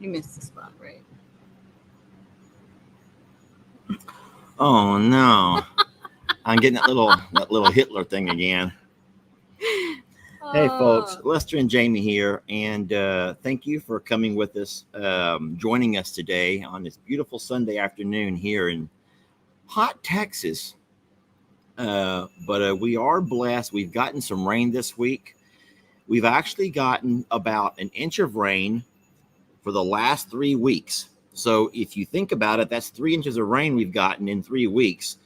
You missed the spot, right? Oh no. I'm getting that little Hitler thing again. Hey folks, Lester and Jamie here, and thank you for coming with us, joining us today on this beautiful Sunday afternoon here in hot Texas. But we are blessed. We've gotten some rain this week. We've actually gotten about an inch of rain for the last 3 weeks. So if you think about it, that's 3 inches of rain we've gotten in 3 weeks.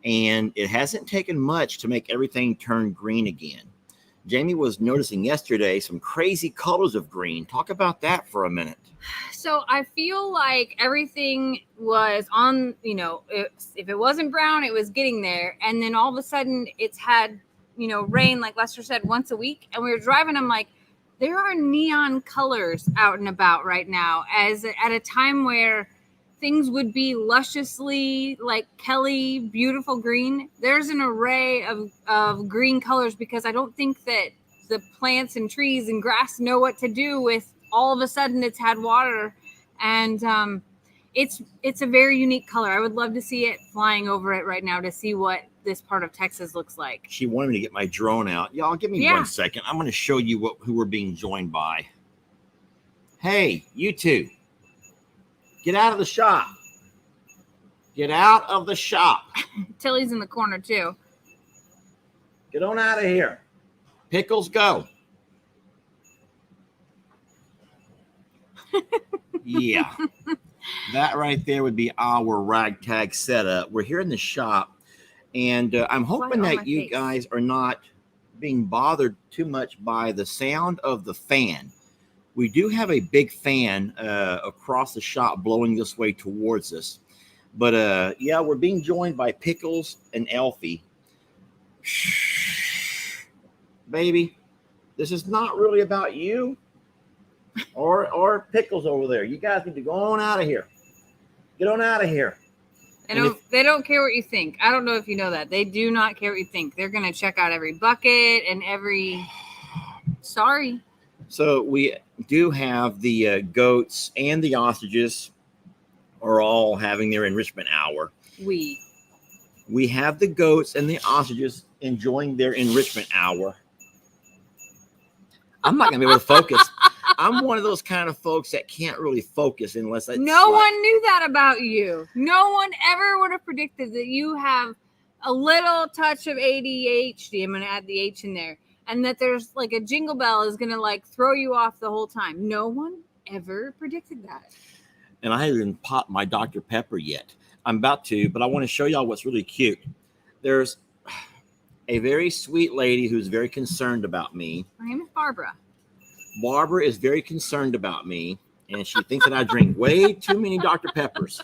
And it hasn't taken much to make everything turn green again. Jamie was noticing yesterday some crazy colors of green. Talk about that for a minute. So I feel like everything was on, if it wasn't brown, it was getting there. And then all of a sudden it's had, rain, like Lester said, once a week. And we were driving. I'm like, there are neon colors out and about right now, as at a time where things would be lusciously like Kelly, beautiful green. There's an array of green colors because I don't think that the plants and trees and grass know what to do with all of a sudden it's had water. And it's a very unique color. I would love to see it flying over it right now to see what this part of Texas looks like. She wanted me to get my drone out. Y'all give me 1 second. I'm going to show you who we're being joined by. Hey, you two. Get out of the shop. Get out of the shop. Tilly's in the corner too. Get on out of here. Pickles, go. Yeah. That right there would be our ragtag setup. We're here in the shop, and I'm hoping that you guys are not being bothered too much by the sound of the fan. We do have a big fan across the shop blowing this way towards us. But yeah, we're being joined by Pickles and Elfie. Shh, baby, this is not really about you or Pickles over there. You guys need to go on out of here. Get on out of here. They don't care what you think. I don't know if you know that. They do not care what you think. They're going to check out every bucket and every... Sorry. So we do have the goats and the ostriches are all having their enrichment hour. We have the goats and the ostriches enjoying their enrichment hour. I'm not going to be able to focus. I'm one of those kind of folks that can't really focus unless I... No one knew that about you. No one ever would have predicted that you have a little touch of ADHD. I'm going to add the H in there. And that there's like a jingle bell is going to like throw you off the whole time. No one ever predicted that. And I haven't even popped my Dr. Pepper yet. I'm about to, but I want to show y'all what's really cute. There's a very sweet lady who's very concerned about me. Her name is Barbara. Barbara is very concerned about me, and she thinks that I drink way too many Dr. Peppers.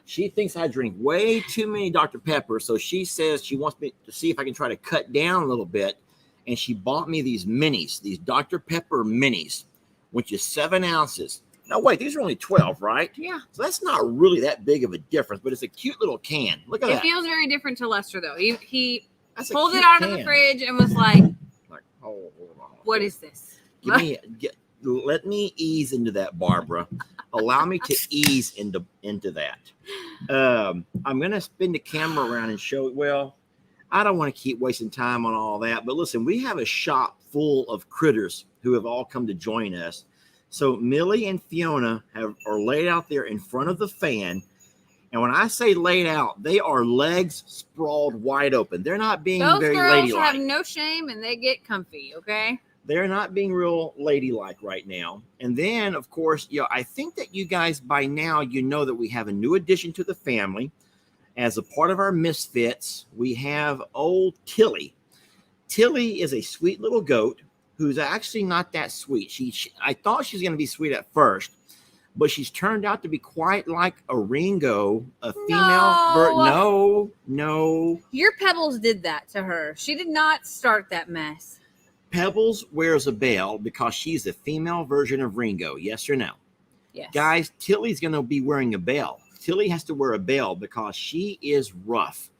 She thinks I drink way too many Dr. Peppers, so she says she wants me to see if I can try to cut down a little bit. And she bought me these minis, these Dr. Pepper minis, which is 7 ounces. Now, wait, these are only 12, right? Yeah. So that's not really that big of a difference, but it's a cute little can. Look at that. It feels very different to Lester, though. He pulled it out of the fridge and was like, oh, what is this? Let me ease into that, Barbara. Allow me to ease into that. I'm going to spin the camera around and show it. Well, I don't want to keep wasting time on all that. But listen, we have a shop full of critters who have all come to join us. So Millie and Fiona are laid out there in front of the fan. And when I say laid out, they are legs sprawled wide open. They're not being very ladylike. Those girls have no shame and they get comfy, okay? They're not being real ladylike right now. And then, of course, I think that you guys by now, you know that we have a new addition to the family. As a part of our misfits, we have old Tilly. Tilly is a sweet little goat who's actually not that sweet. I thought she was going to be sweet at first, but she's turned out to be quite like a Ringo, a female. No. Your Pebbles did that to her. She did not start that mess. Pebbles wears a bell because she's a female version of Ringo. Yes or no? Yes. Guys, Tilly's going to be wearing a bell. Tilly has to wear a bell because she is rough.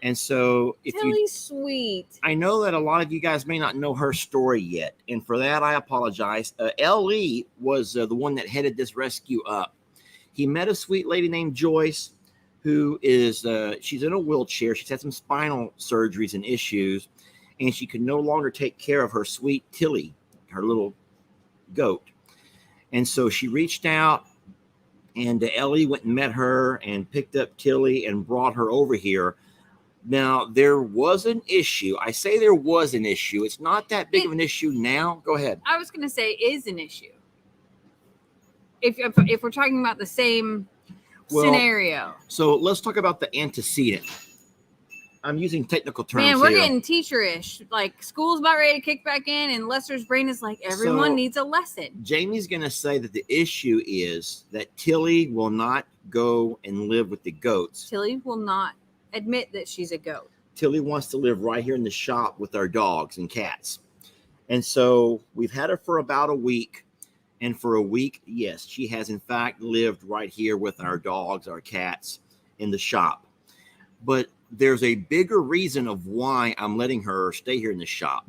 And so if you, Tilly's sweet. I know that a lot of you guys may not know her story yet. And for that, I apologize. L.E. was the one that headed this rescue up. He met a sweet lady named Joyce, who is, she's in a wheelchair. She's had some spinal surgeries and issues, and she could no longer take care of her sweet Tilly, her little goat. And so she reached out, and Ellie went and met her and picked up Tilly and brought her over here. Now, there was an issue. I say there was an issue. It's not that big of an issue now. Go ahead. I was going to say is an issue. If we're talking about the same scenario. So let's talk about the antecedent. I'm using technical terms here. Man, we're getting teacher-ish. Like, school's about ready to kick back in, and Lester's brain is like, everyone needs a lesson. Jamie's going to say that the issue is that Tilly will not go and live with the goats. Tilly will not admit that she's a goat. Tilly wants to live right here in the shop with our dogs and cats. And so we've had her for about a week. And for a week, yes, she has in fact lived right here with our dogs, our cats in the shop. But there's a bigger reason of why I'm letting her stay here in the shop.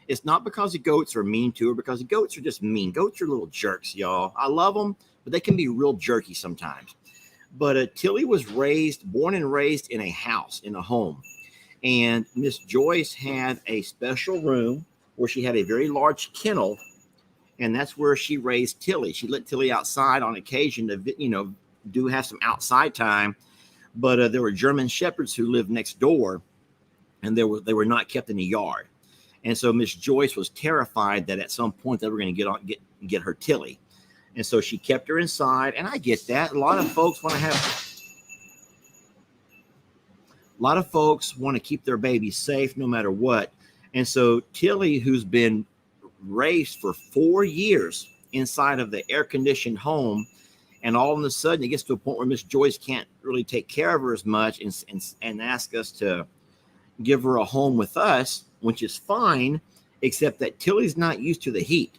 It's not because the goats are mean to her, because the goats are just mean. Goats are little jerks, y'all. I love them, but they can be real jerky sometimes. But Tilly was born and raised in a house, in a home. And Miss Joyce had a special room where she had a very large kennel. And that's where she raised Tilly. She let Tilly outside on occasion to, do have some outside time. But there were German shepherds who lived next door, and they were not kept in the yard. And so Miss Joyce was terrified that at some point they were going to get her Tilly. And so she kept her inside. And I get that. A lot of folks want to keep their babies safe no matter what. And so Tilly, who's been raised for 4 years inside of the air-conditioned home, and all of a sudden it gets to a point where Miss Joyce can't really take care of her as much and ask us to give her a home with us, which is fine, except that Tilly's not used to the heat.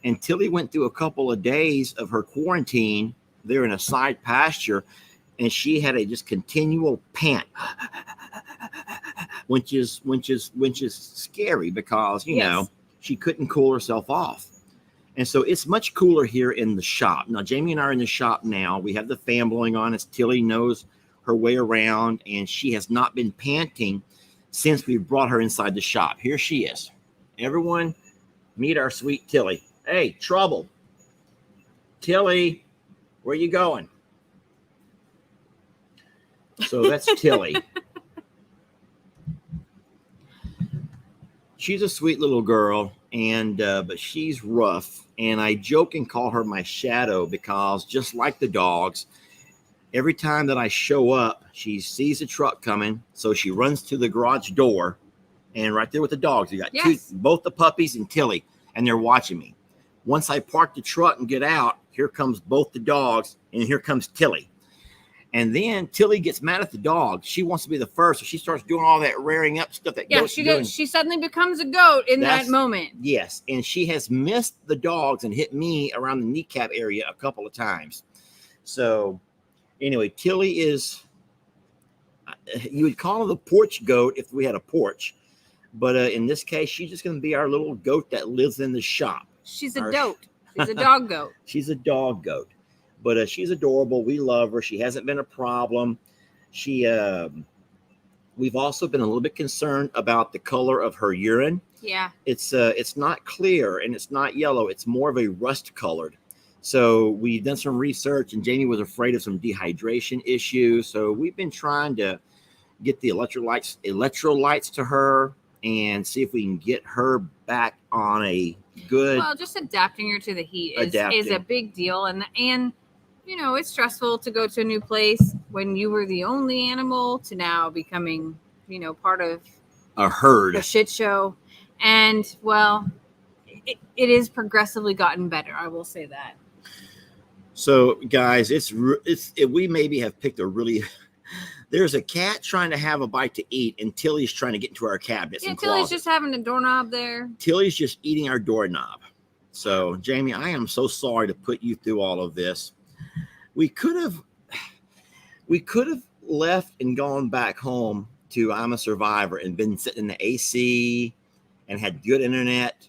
And Tilly went through a couple of days of her quarantine there in a side pasture, and she had a just continual pant, which is scary because, you know, she couldn't cool herself off. And so it's much cooler here in the shop. Now, Jamie and I are in the shop now. We have the fan blowing on us. Tilly knows her way around, and she has not been panting since we brought her inside the shop. Here she is. Everyone, meet our sweet Tilly. Hey, Trouble. Tilly, where you going? So that's Tilly. She's a sweet little girl, and but she's rough. And I joke and call her my shadow because just like the dogs, every time that I show up, she sees a truck coming. So she runs to the garage door, and right there with the dogs, you got both the puppies and Tilly, and they're watching me. Once I park the truck and get out, here comes both the dogs, and here comes Tilly. And then Tilly gets mad at the dog. She wants to be the first, so she starts doing all that rearing up stuff that goats she doing. does. She suddenly becomes a goat in that moment. Yes, and she has missed the dogs and hit me around the kneecap area a couple of times. So, anyway, Tilly is, you would call her the porch goat if we had a porch. But in this case, she's just going to be our little goat that lives in the shop. She's a goat. She's a dog goat. She's a dog goat. But she's adorable. We love her. She hasn't been a problem. We've also been a little bit concerned about the color of her urine. Yeah. It's not clear and it's not yellow. It's more of a rust colored. So we've done some research, and Jamie was afraid of some dehydration issues. So we've been trying to get the electrolytes to her and see if we can get her back on a good. Well, just adapting her to the heat is a big deal, and you know, it's stressful to go to a new place when you were the only animal to now becoming, you know, part of a herd, a shit show. And well, it is progressively gotten better. I will say that. So guys, we maybe have picked a really, there's a cat trying to have a bite to eat, and Tilly's trying to get into our cabinets. Yeah, Tilly's just having a doorknob there. Tilly's just eating our doorknob. So Jamie, I am so sorry to put you through all of this. We could have left and gone back home to I'm a Survivor and been sitting in the AC and had good internet.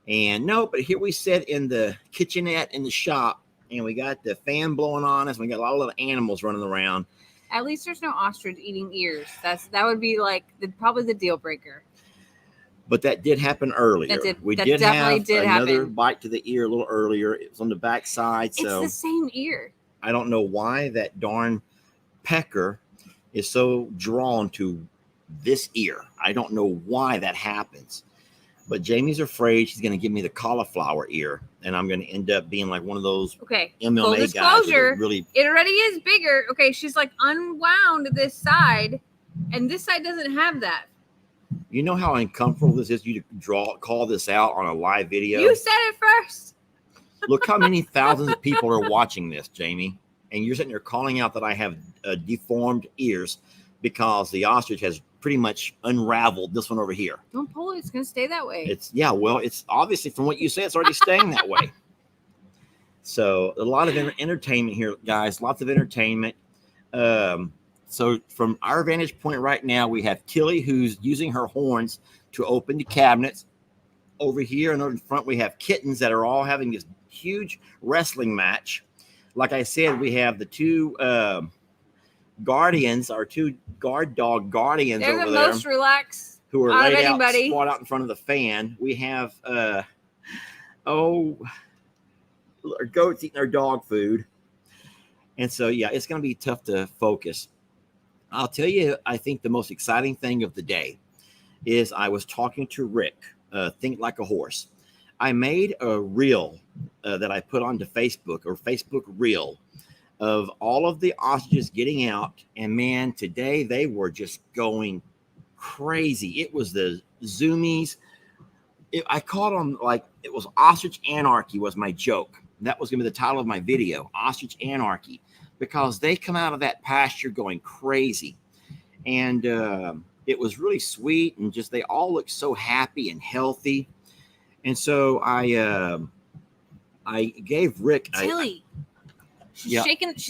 And no, but here we sit in the kitchenette in the shop, and we got the fan blowing on us. We got a lot of little animals running around. At least there's no ostrich eating ears. That would be like probably the deal breaker. But that did happen earlier. We did have another bite to the ear a little earlier. It was on the back side. So it's the same ear. I don't know why that darn pecker is so drawn to this ear. I don't know why that happens. But Jamie's afraid she's going to give me the cauliflower ear, and I'm going to end up being like one of those MMA full disclosure, guys. Really, it already is bigger. Okay, she's like unwound this side, and this side doesn't have that. You know how uncomfortable this is? You to call this out on a live video. You said it first. Look how many thousands of people are watching this, Jamie, and you're sitting there calling out that I have deformed ears because the ostrich has pretty much unraveled this one over here. Don't pull it. It's going to stay that way. It's obviously from what you say, it's already staying that way. So a lot of entertainment here, guys, lots of entertainment. So from our vantage point right now, we have Tilly who's using her horns to open the cabinets. Over here and over in front, we have kittens that are all having this huge wrestling match. Like I said, we have the two guardians, our two guard dog guardians They're over the there, most relaxed who are laid out, squat out in front of the fan. We have our goats eating their dog food, and so yeah, it's going to be tough to focus. I'll tell you, I think the most exciting thing of the day is I was talking to Rick, Think Like a Horse. I made a reel that I put onto Facebook, or Facebook reel, of all of the ostriches getting out. And man, today they were just going crazy. It was the zoomies. I called them like it was Ostrich Anarchy was my joke. That was going to be the title of my video, Ostrich Anarchy, because they come out of that pasture going crazy. And it was really sweet, and just they all looked so happy and healthy. And so I gave Rick Tilly. She's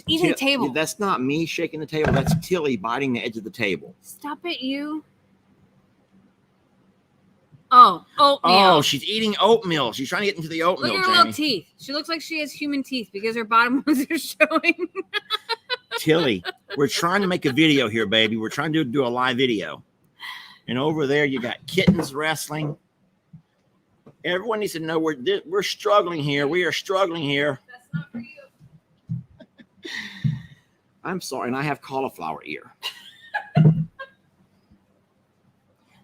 eating the table. That's not me shaking the table. That's Tilly biting the edge of the table. Stop it, you. Oh, oatmeal. Oh, she's eating oatmeal. She's trying to get into the oatmeal. Look at her little teeth. She looks like she has human teeth because her bottom ones are showing. Tilly, we're trying to make a video here, baby. We're trying to do a live video. And over there, you got kittens wrestling. Everyone needs to know we're struggling here. We are struggling here. That's not for you. I'm sorry, and I have cauliflower ear.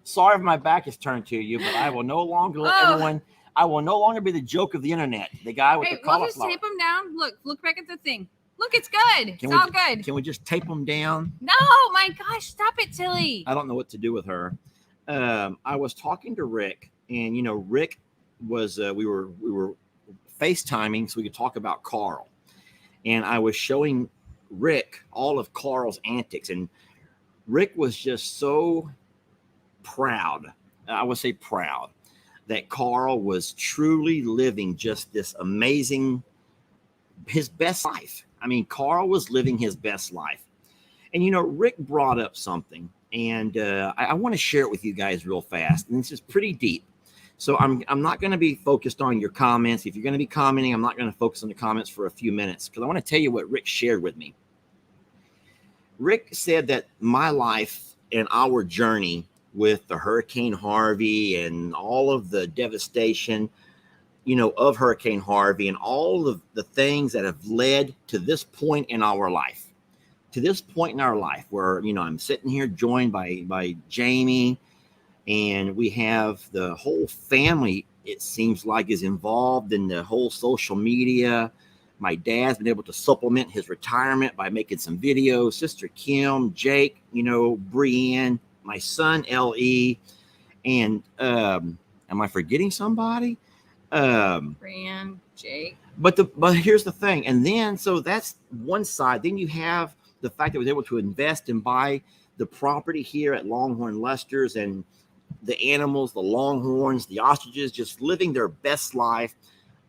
Sorry if my back is turned to you, but I will no longer let everyone. I will no longer be the joke of the internet. The guy with the cauliflower. We'll just tape them down. Look back at the thing. Look, it's good. It's all good. Can we just tape them down? No, my gosh, stop it, Tilly. I don't know what to do with her. I was talking to Rick, and Rick was we were FaceTiming so we could talk about Carl, and I was showing Rick all of Carl's antics, and Rick was just so proud. I would say proud that Carl was truly living just this amazing, his best life. I mean, Carl was living his best life. And, Rick brought up something, and I want to share it with you guys real fast. And this is pretty deep. So I'm not going to be focused on your comments. If you're going to be commenting, I'm not going to focus on the comments for a few minutes because I want to tell you what Rick shared with me. Rick said that my life and our journey with the Hurricane Harvey and all of the devastation, of Hurricane Harvey and all of the things that have led to this point in our life, where, I'm sitting here joined by Jamie, and we have the whole family, it seems like, is involved in the whole social media. My dad's been able to supplement his retirement by making some videos. Sister Kim, Jake, Brienne, my son, L.E. And am I forgetting somebody? Brienne, Jake. But here's the thing. And then, so that's one side. Then you have the fact that I was able to invest and buy the property here at Longhorn Lester's, and the animals, the longhorns, the ostriches, just living their best life,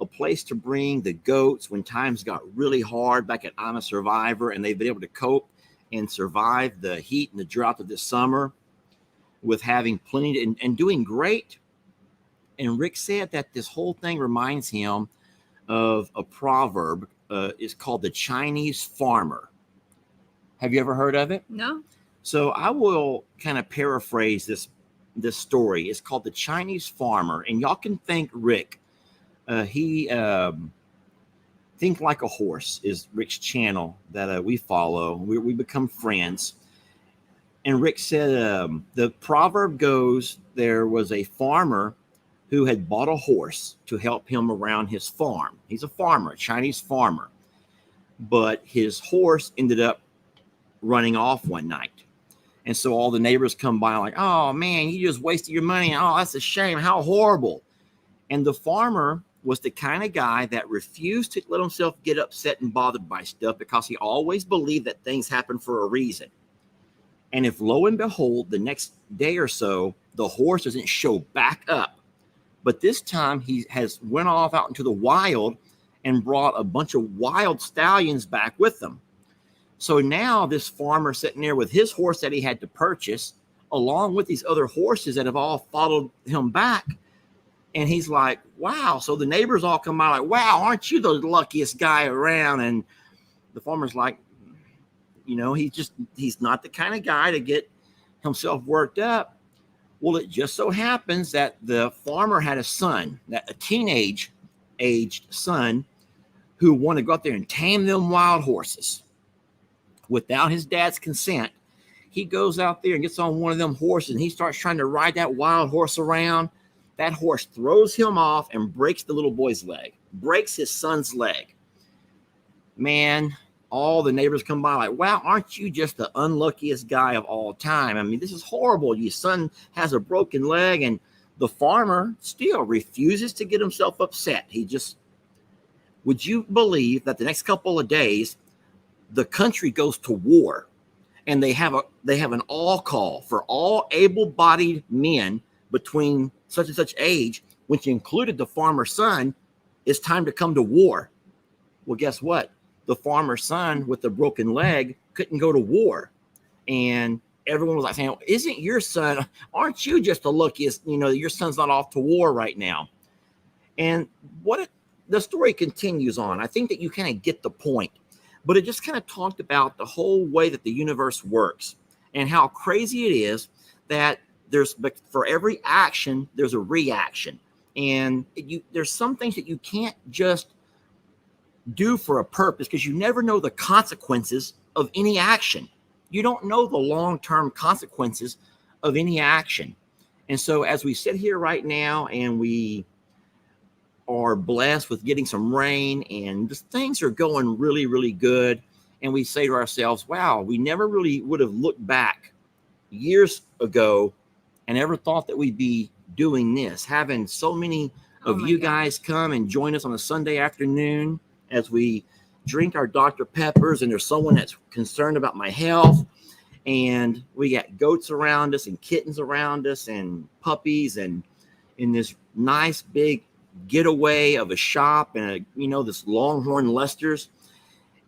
a place to bring the goats when times got really hard back at I'm a Survivor, and they've been able to cope and survive the heat and the drought of this summer with having plenty and doing great. And Rick said that this whole thing reminds him of a proverb. It's called the Chinese farmer. Have you ever heard of it? No. So I will kind of paraphrase this story. It's called the Chinese farmer, and y'all can thank Rick. He Think Like a Horse is Rick's channel that we follow. We become friends. And Rick said the proverb goes, there was a farmer who had bought a horse to help him around his farm. He's a farmer, a Chinese farmer. But his horse ended up running off one night. And so all the neighbors come by like, oh man, you just wasted your money. Oh, that's a shame. How horrible. And the farmer was the kind of guy that refused to let himself get upset and bothered by stuff because he always believed that things happen for a reason. And if lo and behold, the next day or so, the horse doesn't show back up, but this time he has went off out into the wild and brought a bunch of wild stallions back with him. So now this farmer sitting there with his horse that he had to purchase, along with these other horses that have all followed him back. And he's like, wow. So the neighbors all come by like, wow, aren't you the luckiest guy around? And the farmer's like, you know, he's not the kind of guy to get himself worked up. Well, it just so happens that the farmer had a son, a teenage aged son, who wanted to go out there and tame them wild horses. Without his dad's consent, he goes out there and gets on one of them horses and he starts trying to ride that wild horse around. That horse throws him off and breaks the little boy's leg, breaks his son's leg. Man, all the neighbors come by like, wow, aren't you just the unluckiest guy of all time? I mean, this is horrible. Your son has a broken leg. And the farmer still refuses to get himself upset. He just, would you believe that the next couple of days, the country goes to war and they have an all call for all able-bodied men between such and such age, which included the farmer's son. It's time to come to war. Well, guess what? The farmer's son with the broken leg couldn't go to war. And everyone was like saying, isn't your son, aren't you just the luckiest, you know, your son's not off to war right now. And the story continues on. I think that you kind of get the point, but it just kind of talked about the whole way that the universe works and how crazy it is that for every action, there's a reaction. And there's some things that you can't just do for a purpose because you never know the consequences of any action. You don't know the long-term consequences of any action. And so as we sit here right now and we are blessed with getting some rain and just things are going really, really good, and we say to ourselves, wow, we never really would have looked back years ago and ever thought that we'd be doing this, having so many of you guys come and join us on a Sunday afternoon as we drink our Dr. Peppers, and there's someone that's concerned about my health, and we got goats around us and kittens around us and puppies, and in this nice big getaway of a shop and this Longhorn Lester's.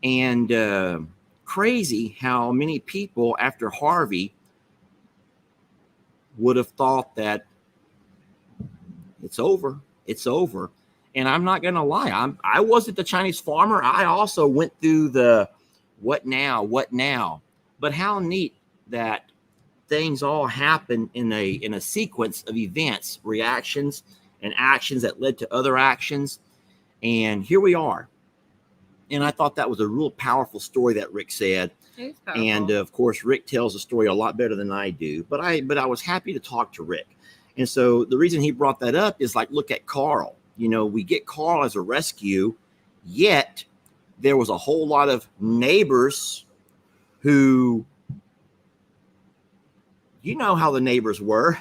And crazy how many people after Harvey would have thought that it's over. And I'm not going to lie. I wasn't the Chinese farmer. I also went through the what now. But how neat that things all happen in a sequence of events, reactions, and actions that led to other actions. And here we are. And I thought that was a real powerful story that Rick said. It's powerful. And of course, Rick tells the story a lot better than I do. But I was happy to talk to Rick. And so the reason he brought that up is like, look at Carl. We get Carl as a rescue, yet there was a whole lot of neighbors who, how the neighbors were.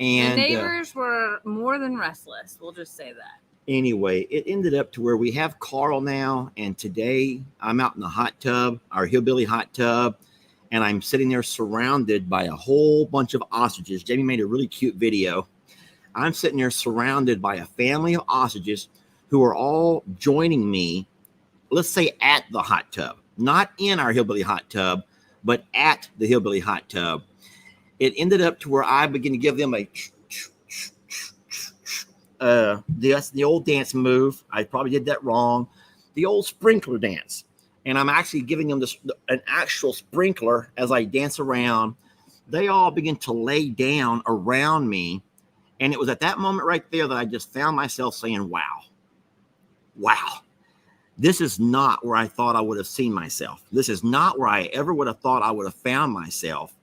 And the neighbors were more than restless. We'll just say that. Anyway, it ended up to where we have Carl now. And today I'm out in the hot tub, our hillbilly hot tub, and I'm sitting there surrounded by a whole bunch of ostriches. Jamie made a really cute video. I'm sitting there surrounded by a family of ostriches who are all joining me, let's say at the hot tub, not in our hillbilly hot tub, but at the Hillbilly Hot Tub. It ended up to where I began to give them the old dance move. I probably did that wrong. The old sprinkler dance. And I'm actually giving them an actual sprinkler as I dance around. They all begin to lay down around me. And it was at that moment right there that I just found myself saying, wow, this is not where I thought I would have seen myself. This is not where I ever would have thought I would have found myself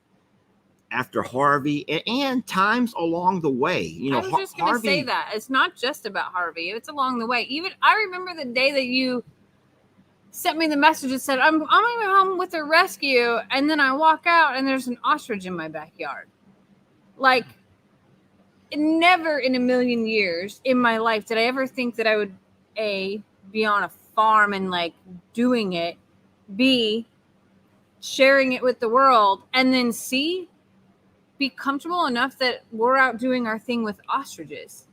after Harvey and times along the way. You know, I was just going to say that. It's not just about Harvey. It's along the way. Even I remember the day that you sent me the message that said, I'm home with a rescue. And then I walk out and there's an ostrich in my backyard. Like, never in a million years in my life did I ever think that I would, A, be on a farm and like doing it, B, sharing it with the world, and then C, be comfortable enough that we're out doing our thing with ostriches.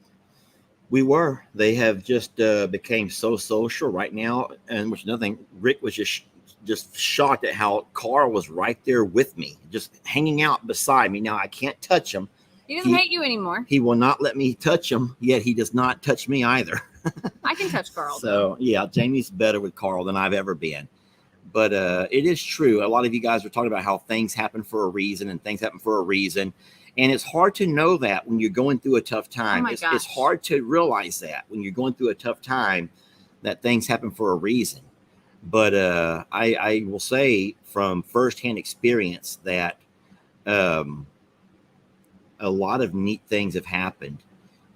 We were. They have just became so social right now, and which nothing. Rick was just shocked at how Carl was right there with me, just hanging out beside me. Now I can't touch him. He doesn't hate you anymore. He will not let me touch him, yet he does not touch me either. I can touch Carl. So yeah, Jamie's better with Carl than I've ever been. But it is true. A lot of you guys are talking about how things happen for a reason and things happen for a reason. And it's hard to know that when you're going through a tough time. It's hard to realize that when you're going through a tough time that things happen for a reason. But I will say from firsthand experience that a lot of neat things have happened,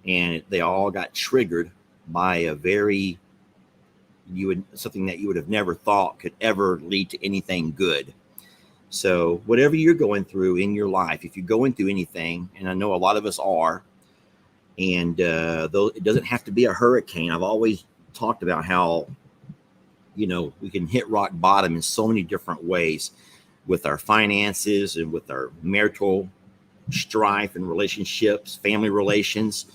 and they all got triggered by a very something that you would have never thought could ever lead to anything good. So whatever you're going through in your life, if you're going through anything, and I know a lot of us are, and though it doesn't have to be a hurricane, I've always talked about how, you know, we can hit rock bottom in so many different ways with our finances and with our marital strife and relationships, family relations,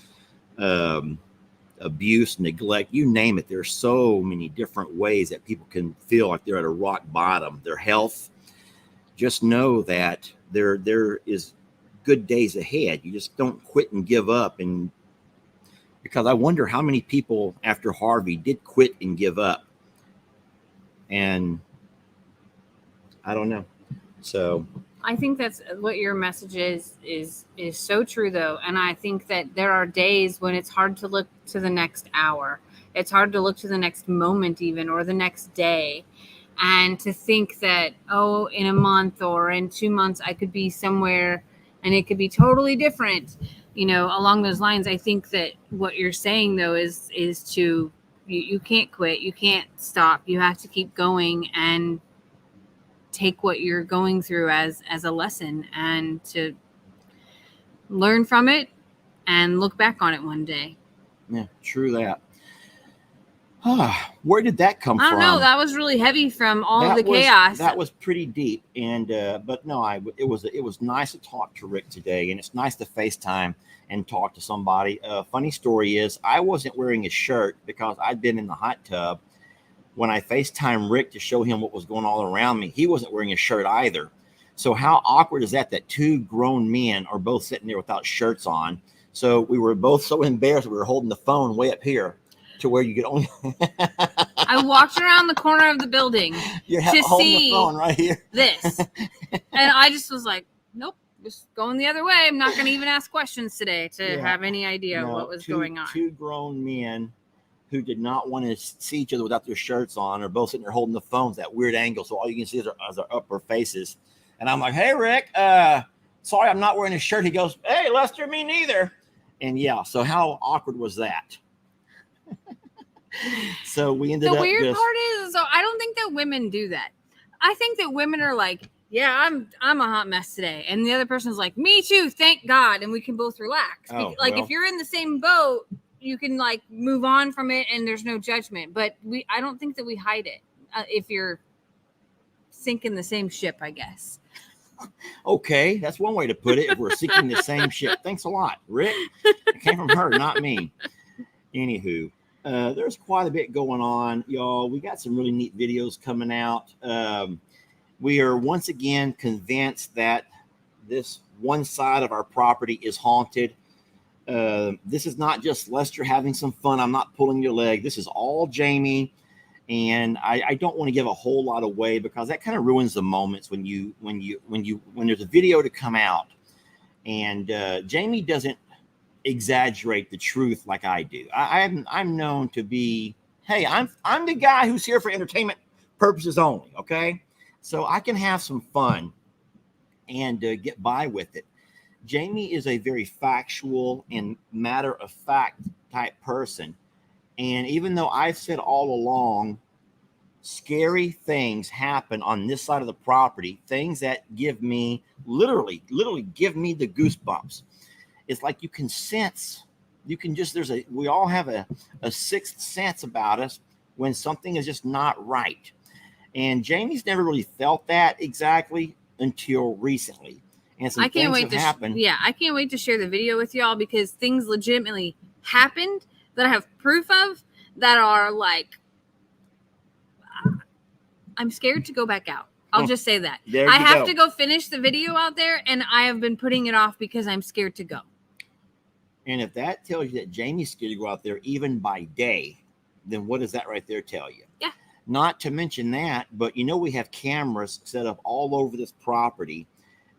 abuse, neglect, you name it. There's so many different ways that people can feel like they're at a rock bottom. Their health, just know that there is good days ahead. You just don't quit and give up. And because I wonder how many people after Harvey did quit and give up. And I don't know. So I think that's what your message is so true, though. And I think that there are days when it's hard to look to the next hour. It's hard to look to the next moment even, or the next day. And to think that, oh, in a month or in 2 months, I could be somewhere and it could be totally different, you know, along those lines. I think that what you're saying, though, is to, you can't quit. You can't stop. You have to keep going and take what you're going through as a lesson, and to learn from it and look back on it one day. Yeah, true that. Where did that come from? I don't know. That was really heavy from all the chaos. That was pretty deep. And but no, it was nice to talk to Rick today, and it's nice to FaceTime and talk to somebody. Funny story is, I wasn't wearing a shirt because I'd been in the hot tub. When I FaceTimed Rick to show him what was going on around me, he wasn't wearing a shirt either. So how awkward is that two grown men are both sitting there without shirts on? So we were both so embarrassed we were holding the phone way up here to where you could only. I walked around the corner of the building to see the phone right here. This. And I just was like, nope, just going the other way. I'm not going to even ask questions today to have any idea what was going on. Two grown men who did not want to see each other without their shirts on, are both sitting there holding the phones at weird angle. So all you can see is our upper faces. And I'm like, hey, Rick, sorry, I'm not wearing a shirt. He goes, hey, Lester, me neither. And yeah, so how awkward was that? So we ended up. The weird part is, so I don't think that women do that. I think that women are like, yeah, I'm a hot mess today. And the other person's like, me too, thank God. And we can both relax. If you're in the same boat, you can like move on from it and there's no judgment. But I don't think that we hide it if you're sinking the same ship, I guess. Okay, that's one way to put it. If we're sinking the same ship. Thanks a lot, Rick. It came from her, not me. Anywho, there's quite a bit going on, y'all. We got some really neat videos coming out. we are once again convinced that this one side of our property is haunted. This is not just Lester having some fun. I'm not pulling your leg. This is all Jamie. And I don't want to give a whole lot away because that kind of ruins the moments when there's a video to come out. And Jamie doesn't exaggerate the truth like I do. I'm known to be, hey, I'm the guy who's here for entertainment purposes only. Okay, so I can have some fun and get by with it. Jamie is a very factual and matter of fact type person. And even though I've said all along, scary things happen on this side of the property, things that give me literally give me the goosebumps. It's like you can sense, we all have a sixth sense about us when something is just not right. And Jamie's never really felt that exactly until recently. And some I can't wait to happen. I can't wait to share the video with y'all because things legitimately happened that I have proof of that are like, I'm scared to go back out. I'll just say that. I have to go finish the video out there, and I have been putting it off because I'm scared to go. And if that tells you that Jamie's scared to go out there even by day, then what does that right there tell you? Yeah. Not to mention that, but we have cameras set up all over this property.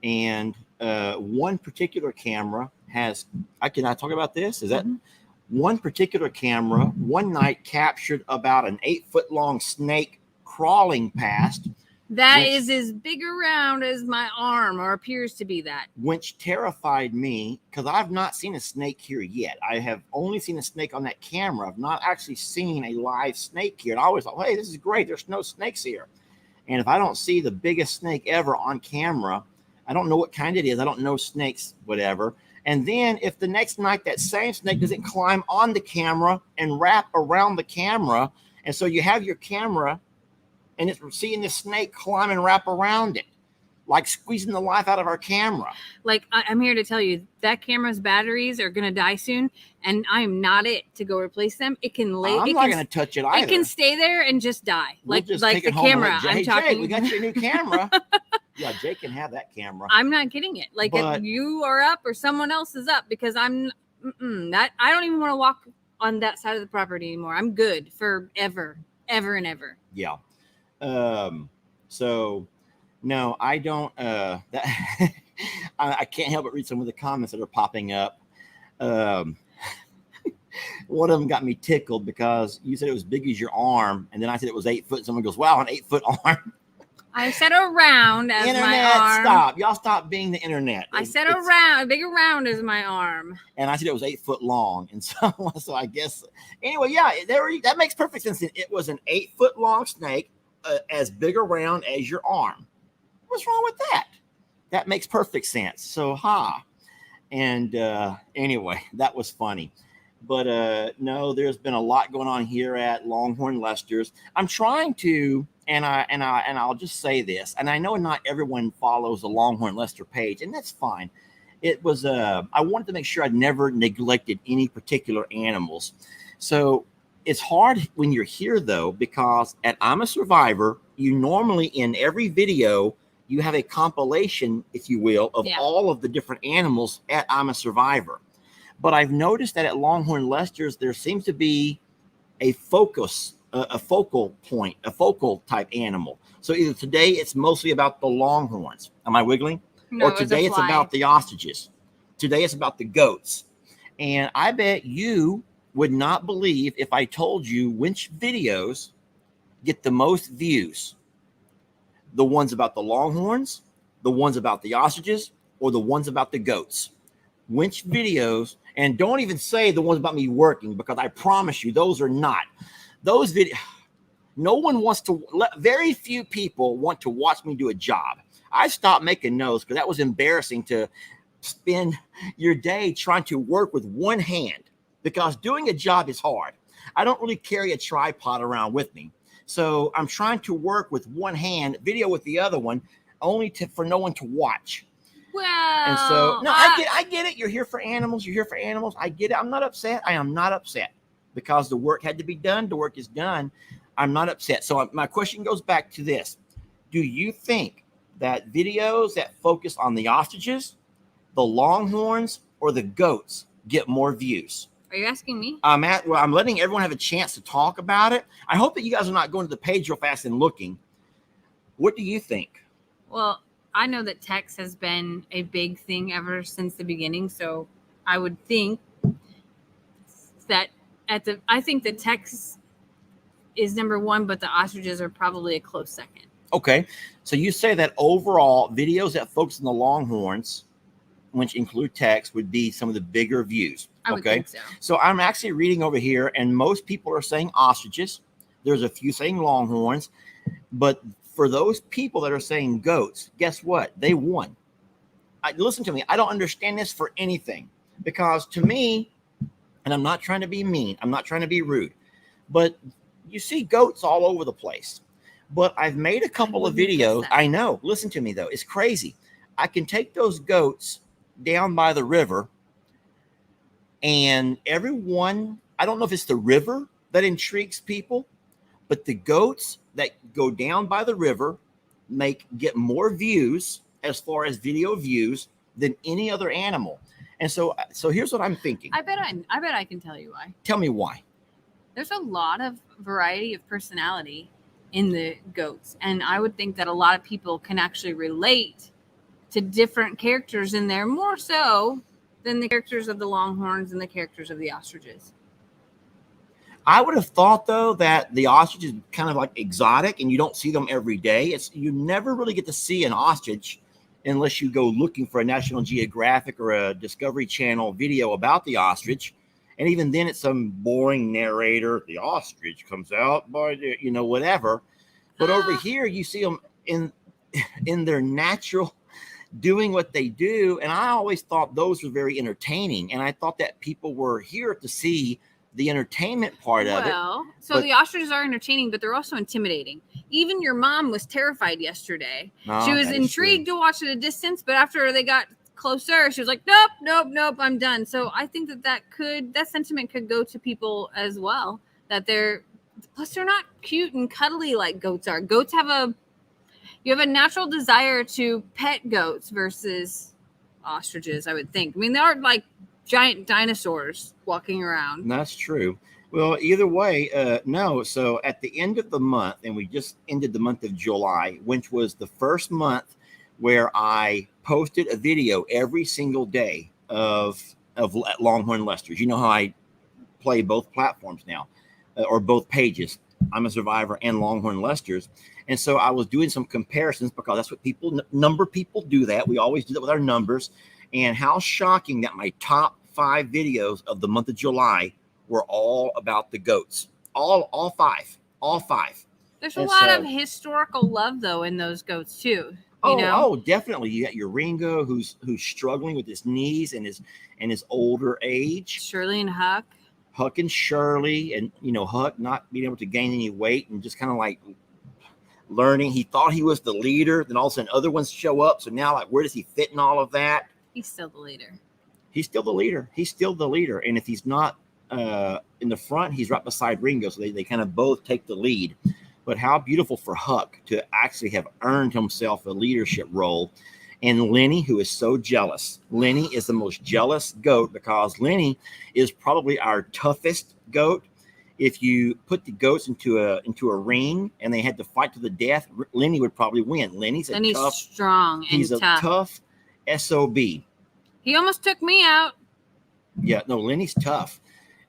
And one particular camera has, can I talk about this? Is that one particular camera one night captured about an 8-foot long snake crawling past. That is as big around as my arm, or appears to be that. Which terrified me because I've not seen a snake here yet. I have only seen a snake on that camera. I've not actually seen a live snake here. And I always thought, hey, this is great. There's no snakes here. And if I don't see the biggest snake ever on camera, I don't know what kind it is. I don't know snakes, whatever. And then if the next night that same snake doesn't climb on the camera and wrap around the camera, and so you have your camera and it's seeing the snake climb and wrap around it, like squeezing the life out of our camera. Like, I'm here to tell you that camera's batteries are going to die soon, and I am not it to go replace them. It can lay. I'm not going to touch it either. It can stay there and just die. We'll like the camera. I'm talking. Jay, we got your new camera. Yeah, Jay can have that camera. I'm not getting it. Like, if you are up or someone else is up, because I'm that I don't even want to walk on that side of the property anymore. I'm good forever, ever and ever. Yeah. So no, I don't, that I can't help but read some of the comments that are popping up. One of them got me tickled because you said it was big as your arm. And then I said it was 8 foot. Someone goes, wow, an 8-foot arm. I said around as internet, my arm. Stop. Y'all stop being the internet. I said around, big around as my arm. And I said it was 8 foot long. And so I guess, anyway, yeah, that makes perfect sense. It was an 8-foot long snake. As big around as your arm. What's wrong with that? That makes perfect sense. So, And anyway, that was funny. But no, there's been a lot going on here at Longhorn Lester's. I'm trying to, and I'll just say this, and I know not everyone follows the Longhorn Lester page, and that's fine. It was I wanted to make sure I'd never neglected any particular animals. So it's hard when you're here, though, because at I'm a Survivor, you normally in every video, you have a compilation, if you will, of all of the different animals at I'm a Survivor. But I've noticed that at Longhorn Lester's, there seems to be a focus, a focal point, a focal type animal. So either today it's mostly about the Longhorns. Am I wiggling? No, or today it's about the ostriches. Today it's about the goats. And I bet you would not believe if I told you which videos get the most views. The ones about the Longhorns, the ones about the ostriches, or the ones about the goats. Which videos, and don't even say the ones about me working, because I promise you those are not. Those videos, no one wants to, very few people want to watch me do a job. I stopped making those because that was embarrassing to spend your day trying to work with one hand. Because doing a job is hard. I don't really carry a tripod around with me. So I'm trying to work with one hand, video with the other one, only for no one to watch. Well, and so, no, I get it. You're here for animals. You're here for animals. I get it. I'm not upset. I am not upset because the work had to be done. The work is done. I'm not upset. So my question goes back to this. Do you think that videos that focus on the ostriches, the longhorns, or the goats get more views? Are you asking me? I'm letting everyone have a chance to talk about it. I hope that you guys are not going to the page real fast and looking. What do you think? Well, I know that text has been a big thing ever since the beginning, so I would think that I think the text is number one, but the ostriches are probably a close second. Okay, so you say that overall videos that focus on the longhorns, which include text, would be some of the bigger views. I would think so. So I'm actually reading over here, and most people are saying ostriches. There's a few saying longhorns, but for those people that are saying goats, guess what? They won. Listen to me. I don't understand this for anything, because to me, and I'm not trying to be mean, I'm not trying to be rude, but you see goats all over the place. But I've made a couple of videos. I know. Listen to me, though. It's crazy. I can take those goats down by the river, and everyone, I don't know if it's the river that intrigues people, but the goats that go down by the river get more views as far as video views than any other animal. And so here's what I'm thinking. I bet I can tell you why. Tell me why. There's a lot of variety of personality in the goats, and I would think that a lot of people can actually relate to different characters in there more so than the characters of the longhorns and the characters of the ostriches. I would have thought, though, that the ostrich is kind of like exotic and you don't see them every day. You never really get to see an ostrich unless you go looking for a National Geographic or a Discovery Channel video about the ostrich. And even then, it's some boring narrator. The ostrich comes out by, whatever. But over here, you see them in their natural, doing what they do. And I always thought those were very entertaining. And I thought that people were here to see the entertainment part of it. Well, so the ostriches are entertaining, but they're also intimidating. Even your mom was terrified yesterday. She was intrigued to watch at a distance, but after they got closer, she was like, nope, I'm done. So I think that sentiment could go to people as well, that plus they're not cute and cuddly like goats are. Goats you have a natural desire to pet goats versus ostriches, I would think. I mean, they aren't like giant dinosaurs walking around. That's true. Well, either way, no. So at the end of the month, and we just ended the month of July, which was the first month where I posted a video every single day of Longhorn Lesters. You know how I play both platforms now, or both pages. I'm a Survivor and Longhorn Lesters. And so I was doing some comparisons, because that's what number people do that. We always do that with our numbers. And how shocking that my top 5 videos of the month of July were all about the goats. All five. There's a lot of historical love, though, in those goats too. Oh, definitely. You got your Ringo, who's struggling with his knees and his older age. Shirley and Huck. Huck and Shirley, and Huck not being able to gain any weight and just kind of like learning. He thought he was the leader, then all of a sudden other ones show up. So now, like, where does he fit in all of that? He's still the leader. He's still the leader. And if he's not in the front, he's right beside Ringo. So they kind of both take the lead. But how beautiful for Huck to actually have earned himself a leadership role. And Lenny, who is so jealous. Lenny is the most jealous goat, because Lenny is probably our toughest goat. If you put the goats into a ring and they had to fight to the death, Lenny would probably win. Lenny's strong and he's tough. A tough SOB. He almost took me out. Yeah, no, Lenny's tough.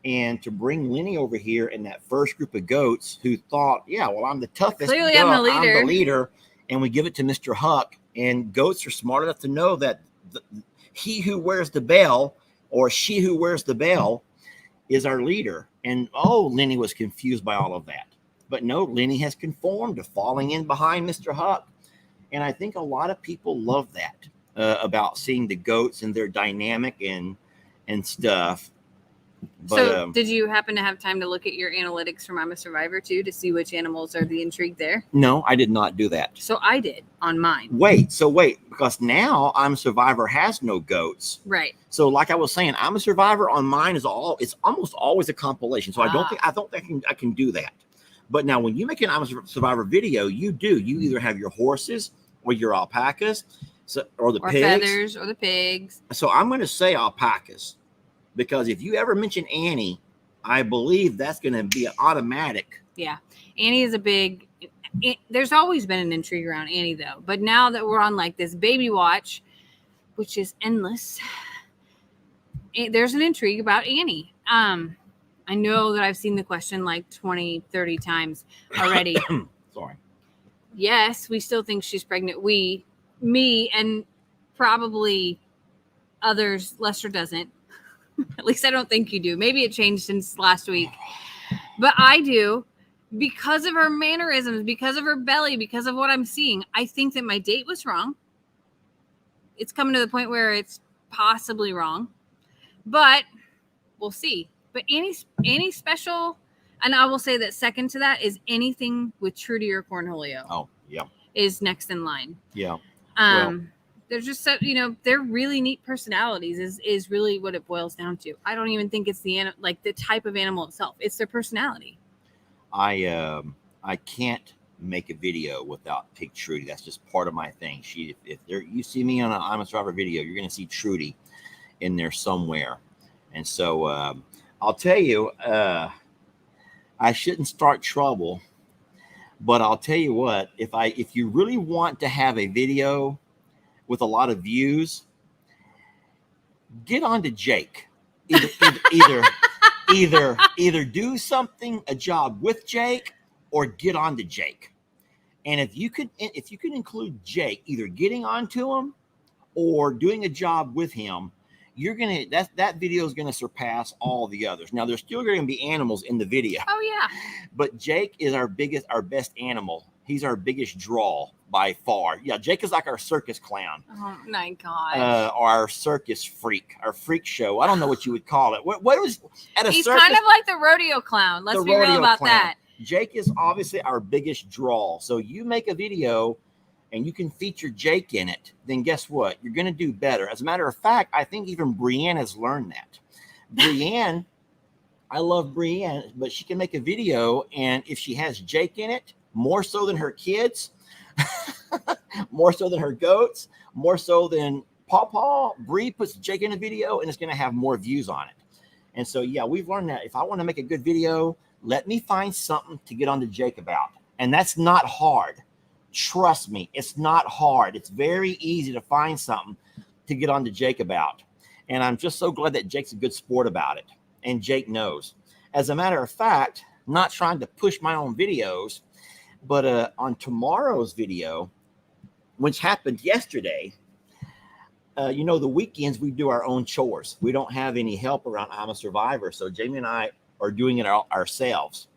And to bring Lenny over here in that first group of goats who thought, yeah, well, I'm the toughest. Clearly, I'm the leader. And we give it to Mr. Huck. And goats are smart enough to know that he who wears the bell, or she who wears the bell, is our leader. And Lenny was confused by all of that. But no, Lenny has conformed to falling in behind Mr. Huck. And I think a lot of people love that about seeing the goats and their dynamic and stuff. But, so did you happen to have time to look at your analytics from I'm a Survivor too, to see which animals are the intrigue there? No, I did not do that. So I did on mine. Wait, because now I'm a Survivor has no goats. Right. So like I was saying, I'm a Survivor on mine it's almost always a compilation. So I don't think I can do that. But now when you make an I'm a Survivor video, you either have your horses or your alpacas, or the pigs. Feathers or the pigs. So I'm going to say alpacas, because if you ever mention Annie, I believe that's going to be an automatic. Yeah. Annie is a big, there's always been an intrigue around Annie though. But now that we're on like this baby watch, which is endless, there's an intrigue about Annie. I know that I've seen the question like 20, 30 times already. Sorry. Yes, we still think she's pregnant. Me, and probably others. Lester doesn't. At least I don't think you do. Maybe it changed since last week. But I do, because of her mannerisms, because of her belly, because of what I'm seeing. I think that my date was wrong. It's coming to the point where it's possibly wrong. But we'll see. But any special, and I will say that second to that is anything with Trudy or Cornholio. Oh, yeah. Is next in line. Yeah. They're just so, they're really neat personalities is really what it boils down to. I don't even think it's the type of animal itself. It's their personality. I can't make a video without Pig Trudy. That's just part of my thing. If you see me on an I'm a Survivor video, you're going to see Trudy in there somewhere. And so I'll tell you, I shouldn't start trouble, but I'll tell you what, if you really want to have a video with a lot of views, get on to Jake. Either do a job with Jake, or get on to Jake. And if you could include Jake, either getting onto him or doing a job with him, that video is gonna surpass all the others. Now there's still gonna be animals in the video. Oh yeah. But Jake is our best animal. He's our biggest draw by far. Yeah, Jake is like our circus clown. Oh my god. Or our circus freak, our freak show. I don't know what you would call it. What was at a He's circus? kind of like the rodeo clown. Let's be real about that. Jake is obviously our biggest draw. So you make a video and you can feature Jake in it, then guess what? You're going to do better. As a matter of fact, I think even Brienne has learned that. Brienne, I love Brienne, but she can make a video, and if she has Jake in it, more so than her kids, more so than her goats, more so than Paw, Bree puts Jake in a video, and it's going to have more views on it. And so, yeah, we've learned that if I want to make a good video, let me find something to get on to Jake about. And that's not hard. Trust me, it's not hard. It's very easy to find something to get on to Jake about. And I'm just so glad that Jake's a good sport about it. And Jake knows. As a matter of fact, I'm not trying to push my own videos, but on tomorrow's video, which happened yesterday, the weekends we do our own chores. We don't have any help around I'm a Survivor. So Jamie and I are doing it ourselves.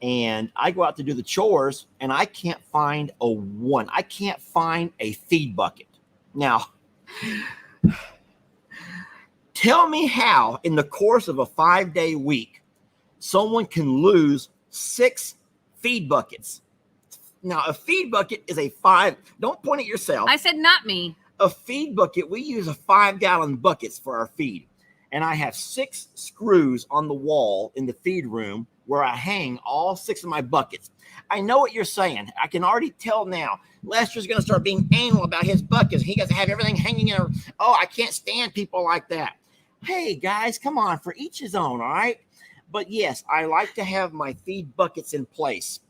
And I go out to do the chores, and I can't find I can't find a feed bucket. Now, tell me how in the course of a 5-day week, someone can lose 6 feed buckets. Now, a feed bucket is don't point at yourself. I said not me. A feed bucket, we use a 5-gallon buckets for our feed. And I have 6 screws on the wall in the feed room where I hang all 6 of my buckets. I know what you're saying. I can already tell now. Lester's going to start being anal about his buckets. He got to have everything hanging in. I can't stand people like that. Hey, guys, come on. For each his own, all right? But, yes, I like to have my feed buckets in place.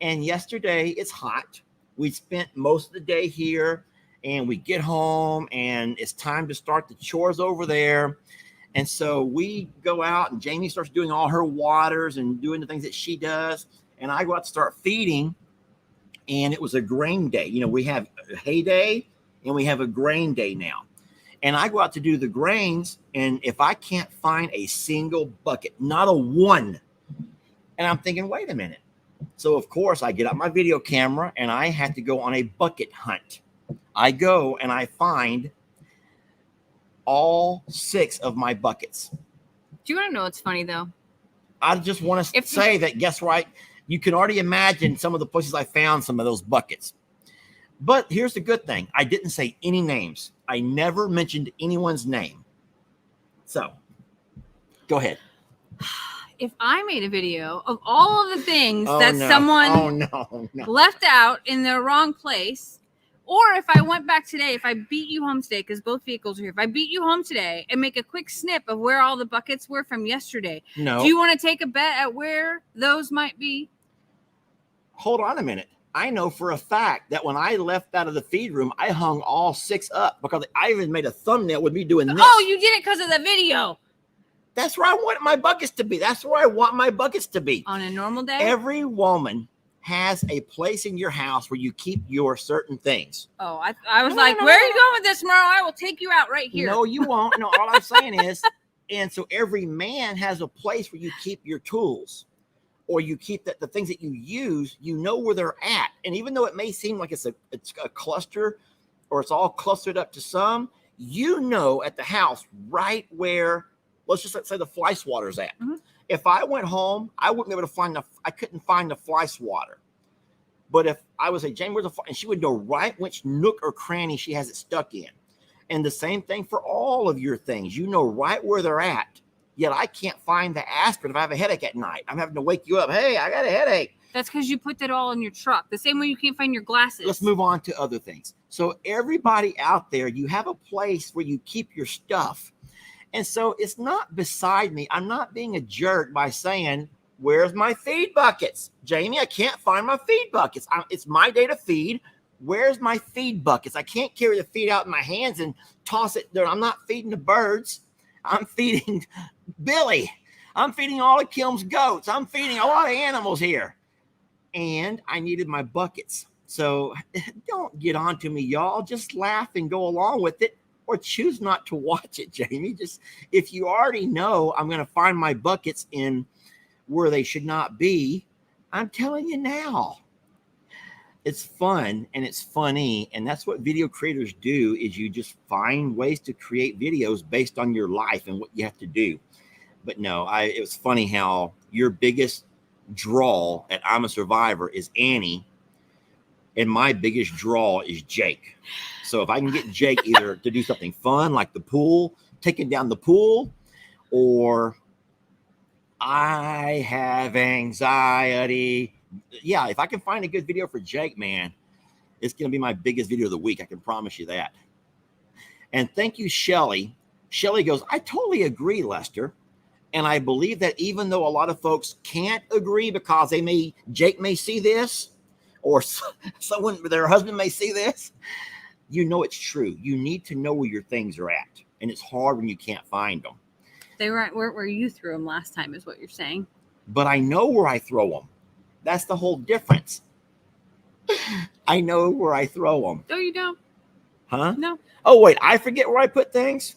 And yesterday, it's hot. We spent most of the day here, and we get home, and it's time to start the chores over there. And so we go out, and Jamie starts doing all her waters and doing the things that she does. And I go out to start feeding, and it was a grain day. We have a hay day, and we have a grain day now. And I go out to do the grains, and if I can't find a single bucket, not a one, and I'm thinking, wait a minute. So, of course, I get out my video camera, and I had to go on a bucket hunt. I go, and I find all 6 of my buckets. Do you want to know what's funny though? I just want to say that, guess what? You can already imagine some of the places I found some of those buckets. But here's the good thing. I didn't say any names. I never mentioned anyone's name. So go ahead. if I made a video of all of the things Oh, that no. someone Oh, no. left out in the wrong place, or if I went back today, if I beat you home today, because both vehicles are here, if I beat you home today and make a quick snip of where all the buckets were from yesterday, No. do you want to take a bet at where those might be? Hold on a minute. I know for a fact that when I left out of the feed room, I hung all 6 up because I even made a thumbnail with me doing this. Oh, you did it because of the video. That's where I want my buckets to be. That's where I want my buckets to be. On a normal day? Every woman has a place in your house where you keep your certain things. Oh, I was No, like, no, where no, are you going with this, Merle? I will take you out right here. No, you won't. No, all I'm saying is, and so every man has a place where you keep your tools, or you keep the things that you use, you know where they're at. And even though it may seem like it's a cluster, or it's all clustered up to some, you know at the house right where, let's say the fly swatter's at. Mm-hmm. If I went home, I wouldn't be able to I couldn't find the fly swatter. But if I was like, Jane, where's the fly? And she would know right which nook or cranny she has it stuck in. And the same thing for all of your things. You know right where they're at. Yet I can't find the aspirin if I have a headache at night. I'm having to wake you up. Hey, I got a headache. That's because you put that all in your truck. The same way you can't find your glasses. Let's move on to other things. So everybody out there, you have a place where you keep your stuff. And so it's not beside me. I'm not being a jerk by saying, where's my feed buckets? Jamie, I can't find my feed buckets. It's my day to feed. Where's my feed buckets? I can't carry the feed out in my hands and toss it there. I'm not feeding the birds. I'm feeding Billy. I'm feeding all of Kim's goats. I'm feeding a lot of animals here. And I needed my buckets. So don't get on to me, y'all. Just laugh and go along with it, or choose not to watch it, Jamie. Just, if you already know I'm going to find my buckets in where they should not be, I'm telling you now. It's fun and it's funny, and that's what video creators do, is you just find ways to create videos based on your life and what you have to do. But no, it was funny how your biggest draw at I'm a Survivor is Annie, and my biggest draw is Jake. So if I can get Jake either to do something fun like the pool, taking down the pool, or I have anxiety. Yeah, if I can find a good video for Jake, man, it's going to be my biggest video of the week. I can promise you that. And thank you, Shelly. Shelly goes, I totally agree, Lester. And I believe that even though a lot of folks can't agree because Jake may see this, or someone, their husband may see this, you know it's true. You need to know where your things are at. And it's hard when you can't find them. They weren't where you threw them last time, is what you're saying. But I know where I throw them. That's the whole difference. I know where I throw them. Oh, you don't? Huh? No. Oh, wait, I forget where I put things?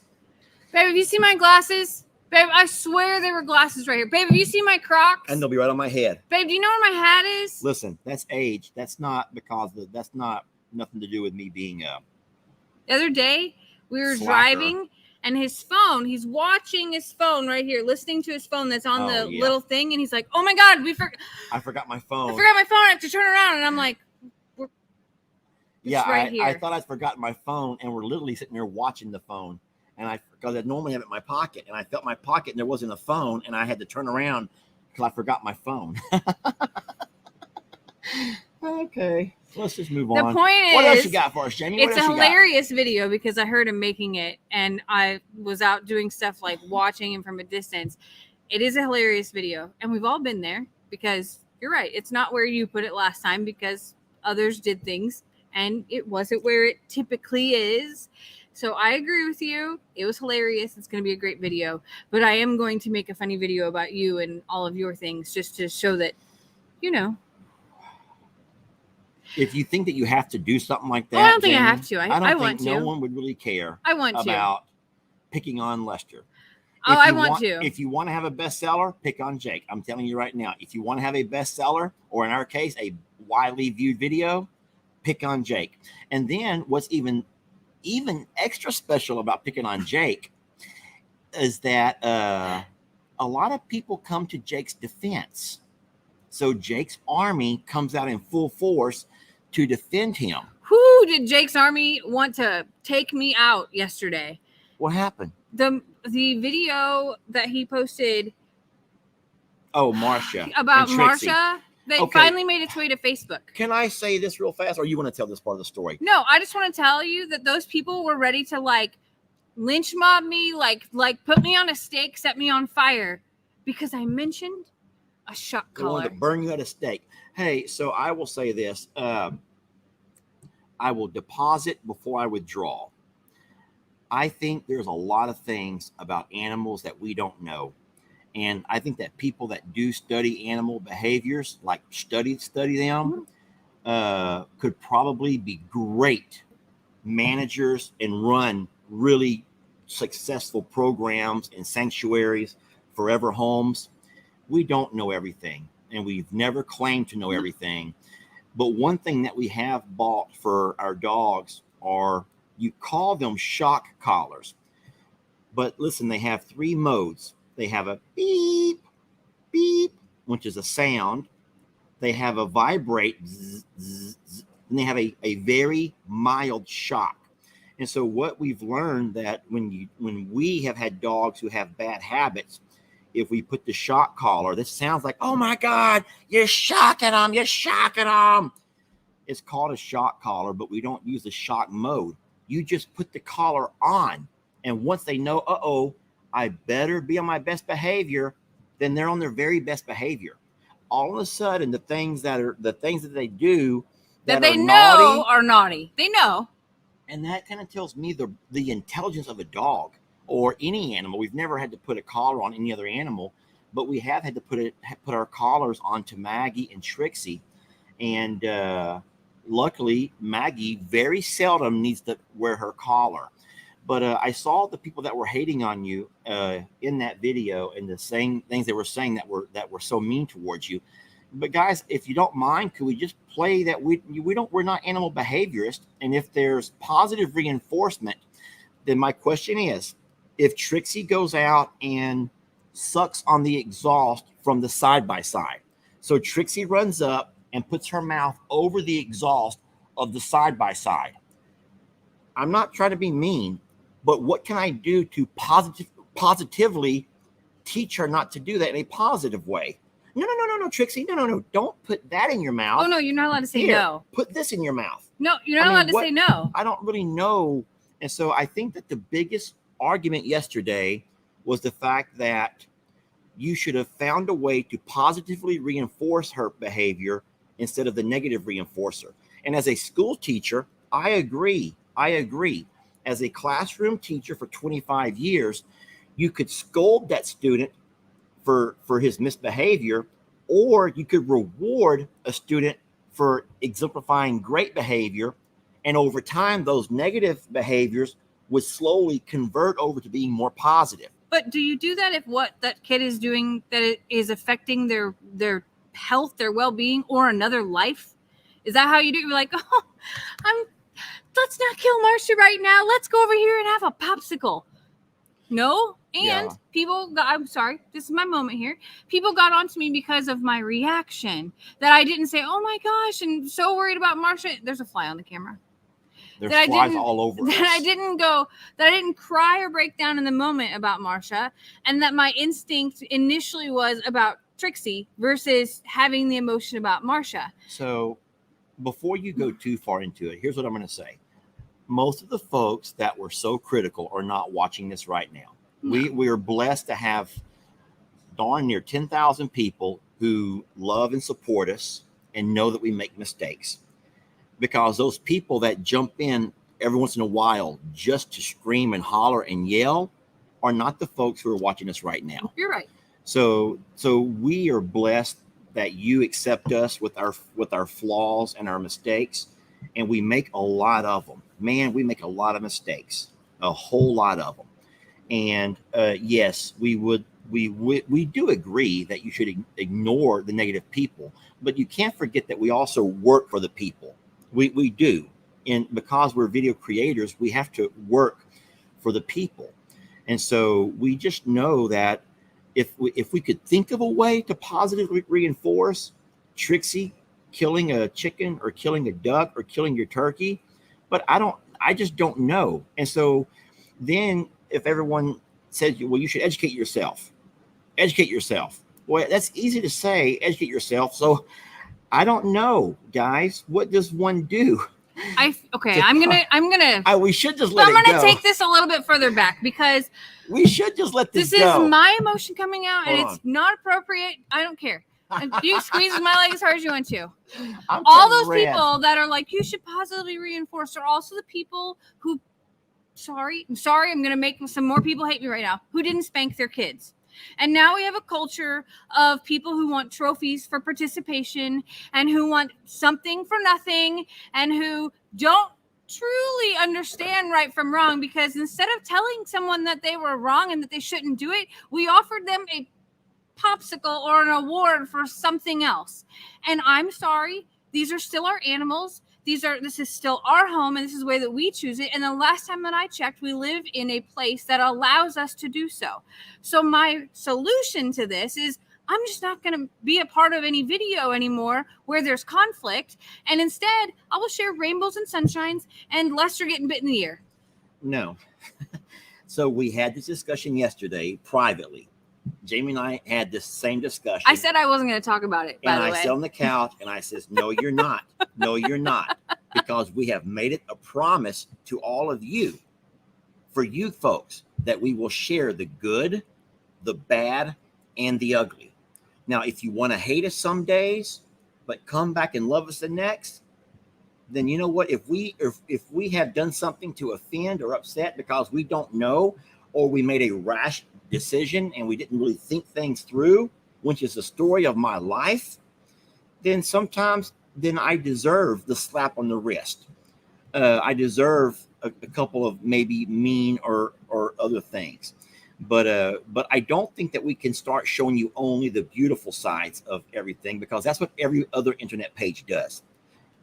Babe, have you seen my glasses? Babe, I swear there were glasses right here. Babe, have you seen my Crocs? And they'll be right on my head. Babe, do you know where my hat is? Listen, that's age. That's not that's not nothing to do with me being The other day, we were slacker. Driving, and his phone, he's watching his phone right here, listening to his phone that's on the little thing, and he's like, oh my God, I forgot my phone. I forgot my phone. I have to turn around. And I'm like, yeah, right here. I thought I'd forgotten my phone, and we're literally sitting there watching the phone. And because I normally have it in my pocket, and I felt my pocket and there wasn't a phone, and I had to turn around because I forgot my phone. Okay, let's just move on. The point is, what else you got for us, Jamie? It's a hilarious video because I heard him making it, and I was out doing stuff like watching him from a distance. It is a hilarious video, and we've all been there because you're right. It's not where you put it last time because others did things, and it wasn't where it typically is. So I agree with you. It was hilarious. It's going to be a great video, but I am going to make a funny video about you and all of your things just to show that, you know. If you think that you have to do something like that, I don't think Jamie, I have to. I want to. No one would really care. I want about picking on Lester. Oh, I want to. If you want to have a bestseller, pick on Jake. I'm telling you right now. If you want to have a bestseller, or in our case, a widely viewed video, pick on Jake. And then what's even extra special about picking on Jake is that a lot of people come to Jake's defense. So Jake's army comes out in full force to defend him. Who did Jake's army want to take me out yesterday? What happened? The video that he posted Oh, Marsha. About and Trixie. Marsha that Okay. finally made its way to Facebook. Can I say this real fast, or you want to tell this part of the story? No, I just want to tell you that those people were ready to like lynch mob me, like put me on a stake, set me on fire because I mentioned a shock They wanted collar. to burn you at a stake. Hey, so I will say this. I will deposit before I withdraw. I think there's a lot of things about animals that we don't know. And I think that people that do study animal behaviors, like study them, could probably be great managers and run really successful programs in sanctuaries, forever homes. We don't know everything, and we've never claimed to know everything. But one thing that we have bought for our dogs are, you call them shock collars. But listen, they have 3 modes. They have a beep, beep, which is a sound. They have a vibrate, zzz, zzz, zzz, and they have a very mild shock. And so what we've learned that when we have had dogs who have bad habits, if we put the shock collar, this sounds like, oh my God, you're shocking them, you're shocking them. It's called a shock collar, but we don't use the shock mode. You just put the collar on. And once they know, uh-oh, I better be on my best behavior, then they're on their very best behavior. All of a sudden, the things that they do that they are know are naughty. They know. And that kind of tells me the intelligence of a dog or any animal. We've never had to put a collar on any other animal, but we have had to put our collars onto Maggie and Trixie. And luckily, Maggie very seldom needs to wear her collar. But I saw the people that were hating on you in that video, and the same things they were saying that were so mean towards you. But guys, if you don't mind, could we just play that? We're not animal behaviorists, and if there's positive reinforcement, then my question is, if Trixie goes out and sucks on the exhaust from the side-by-side, so Trixie runs up and puts her mouth over the exhaust of the side-by-side. I'm not trying to be mean, but what can I do to positively teach her not to do that in a positive way? No, Trixie. No. Don't put that in your mouth. Oh, no, you're not allowed to say Here, no. Put this in your mouth. No, you're not allowed to say no. I don't really know. And so I think that the biggest argument yesterday was the fact that you should have found a way to positively reinforce her behavior instead of the negative reinforcer. And as a school teacher, I agree. As a classroom teacher for 25 years, you could scold that student for his misbehavior, or you could reward a student for exemplifying great behavior. And over time, those negative behaviors would slowly convert over to being more positive. But do you do that if what that kid is doing, that it is affecting their health, their well-being, or another life? Is that how you do it? You're like, oh, let's not kill Marsha right now. Let's go over here and have a popsicle. No. And people got, I'm sorry, this is my moment here. People got onto me because of my reaction, that I didn't say, oh my gosh, and so worried about Marsha. There's a fly on the camera. There's flies all over us. That I didn't cry or break down in the moment about Marsha, and that my instinct initially was about Trixie versus having the emotion about Marsha. So before you go too far into it, here's what I'm going to say. Most of the folks that were so critical are not watching this right now. No. We are blessed to have darn near 10,000 people who love and support us and know that we make mistakes. Because those people that jump in every once in a while just to scream and holler and yell are not the folks who are watching us right now. You're right. So we are blessed that you accept us with our flaws and our mistakes, and we make a lot of them. Man, we make a lot of mistakes, a whole lot of them. And yes, we do agree that you should ignore the negative people, but you can't forget that we also work for the people. We do. And because we're video creators, we have to work for the people. And so we just know that if we could think of a way to positively reinforce Trixie killing a chicken or killing a duck or killing your turkey, but I just don't know. And so then if everyone says, well, you should educate yourself. Well, that's easy to say. Educate yourself. So I don't know, guys. What does one do? Okay. I'm gonna. We should just So let I'm it gonna go. take this a little bit further back because We should just let this this go. is my emotion coming out, Hold and on. it's not appropriate. I don't care. You squeeze my leg as hard as you want to. I'm All turning those red. people that are like, you should positively reinforce are also the people who, I'm sorry, I'm going to make some more people hate me right now, who didn't spank their kids. And now we have a culture of people who want trophies for participation and who want something for nothing and who don't truly understand right from wrong, because instead of telling someone that they were wrong and that they shouldn't do it, we offered them a popsicle or an award for something else. And I'm sorry, these are still our animals. This is still our home, and this is the way that we choose it. And the last time that I checked, we live in a place that allows us to do so. So my solution to this is I'm just not going to be a part of any video anymore where there's conflict. And instead, I will share rainbows and sunshines and Lester getting bit in the ear. No. So we had this discussion yesterday privately. Jamie and I had this same discussion. I said I wasn't going to talk about it, by the way. And I sat on the couch and I says, no, you're not. No, you're not. Because we have made it a promise to all of you, for you folks, that we will share the good, the bad, and the ugly. Now, if you want to hate us some days, but come back and love us the next, then you know what? If we have done something to offend or upset because we don't know, or we made a rash decision and we didn't really think things through, which is the story of my life, then sometimes I deserve the slap on the wrist. I deserve a couple of maybe mean or other things. But I don't think that we can start showing you only the beautiful sides of everything, because that's what every other internet page does.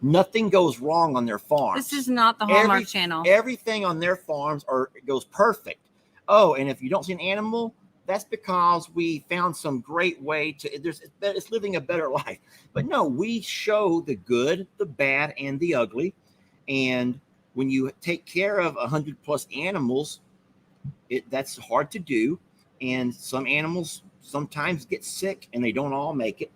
Nothing goes wrong on their farms. This is not the Hallmark Channel. Everything on their farms goes perfect. Oh, and if you don't see an animal, that's because we found some great way to, it's living a better life. But no, we show the good, the bad, and the ugly. And when you take care of 100+ animals, that's hard to do. And some animals sometimes get sick and they don't all make it.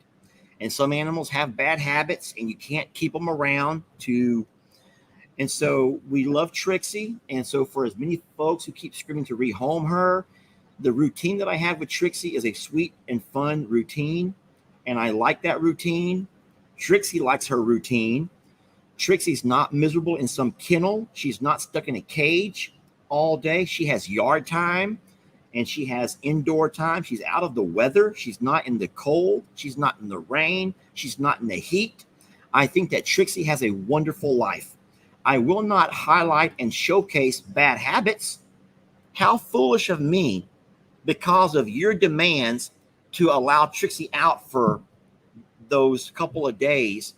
And some animals have bad habits and you can't keep them around and so we love Trixie. And so for as many folks who keep screaming to rehome her, the routine that I have with Trixie is a sweet and fun routine. And I like that routine. Trixie likes her routine. Trixie's not miserable in some kennel. She's not stuck in a cage all day. She has yard time and she has indoor time. She's out of the weather. She's not in the cold. She's not in the rain. She's not in the heat. I think that Trixie has a wonderful life. I will not highlight and showcase bad habits. How foolish of me, because of your demands, to allow Trixie out for those couple of days,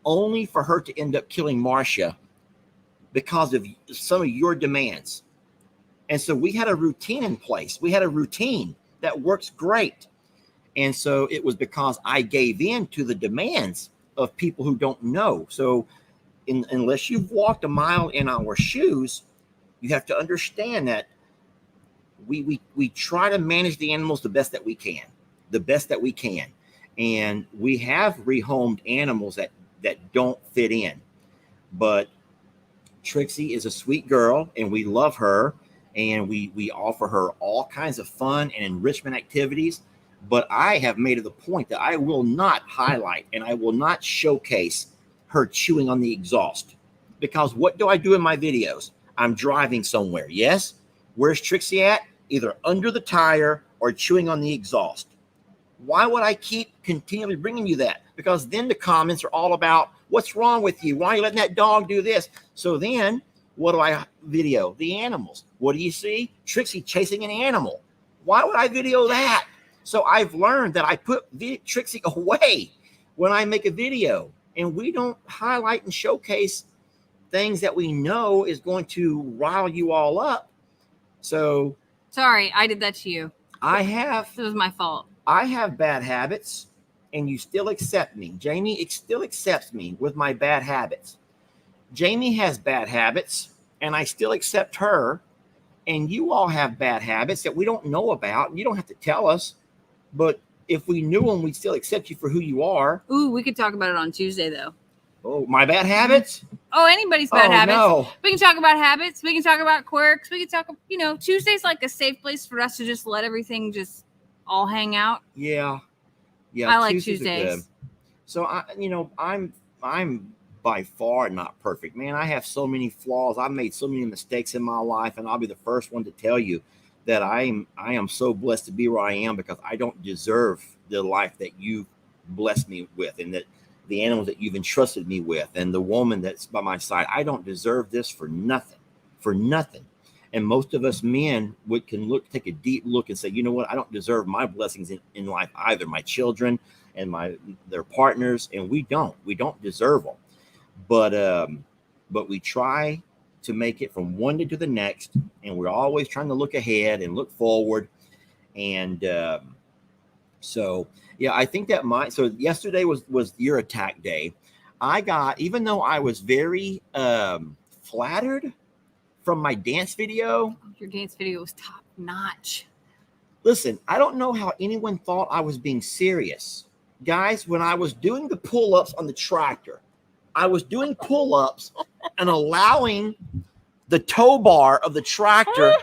only for her to end up killing Marcia because of some of your demands. And so we had a routine in place. We had a routine that works great. And so it was because I gave in to the demands of people who don't know. So unless you've walked a mile in our shoes, you have to understand that we try to manage the animals the best that we can. And we have rehomed animals that don't fit in. But Trixie is a sweet girl and we love her, and we offer her all kinds of fun and enrichment activities. But I have made it the point that I will not highlight and I will not showcase her chewing on the exhaust, because what do I do in my videos? I'm driving somewhere. Yes. Where's Trixie at? Either under the tire or chewing on the exhaust. Why would I keep continually bringing you that? Because then the comments are all about what's wrong with you? Why are you letting that dog do this? So then what do I video? The animals. What do you see? Trixie chasing an animal. Why would I video that? So I've learned that I put Trixie away when I make a video. And we don't highlight and showcase things that we know is going to rile you all up. So sorry, I did that to you. It was my fault. I have bad habits and you still accept me. Jamie still accepts me with my bad habits. Jamie has bad habits and I still accept her. And you all have bad habits that we don't know about. You don't have to tell us, but if we knew them, we'd still accept you for who you are. Ooh, we could talk about it on Tuesday, though. Oh, my bad habits? Oh, anybody's bad habits. No. We can talk about habits. We can talk about quirks. We can talk, Tuesday's like a safe place for us to just let everything just all hang out. Yeah. I like Tuesdays are good. Tuesdays. So I'm by far not perfect, man. I have so many flaws. I've made so many mistakes in my life, and I'll be the first one to tell you that I am so blessed to be where I am, because I don't deserve the life that you've blessed me with, and that the animals that you've entrusted me with, and the woman that's by my side. I don't deserve this for nothing. And most of us men take a deep look and say, you know what? I don't deserve my blessings in life either. My children and their partners, and we don't deserve them. But we try to make it from one day to the next, and we're always trying to look ahead and look forward. And so yeah, I think that so yesterday was your attack day. Even though I was very flattered from my dance video. Your dance video was top notch. Listen, I don't know how anyone thought I was being serious. Guys, when I was doing the pull-ups on the tractor, I was doing pull-ups and allowing the tow bar of the tractor.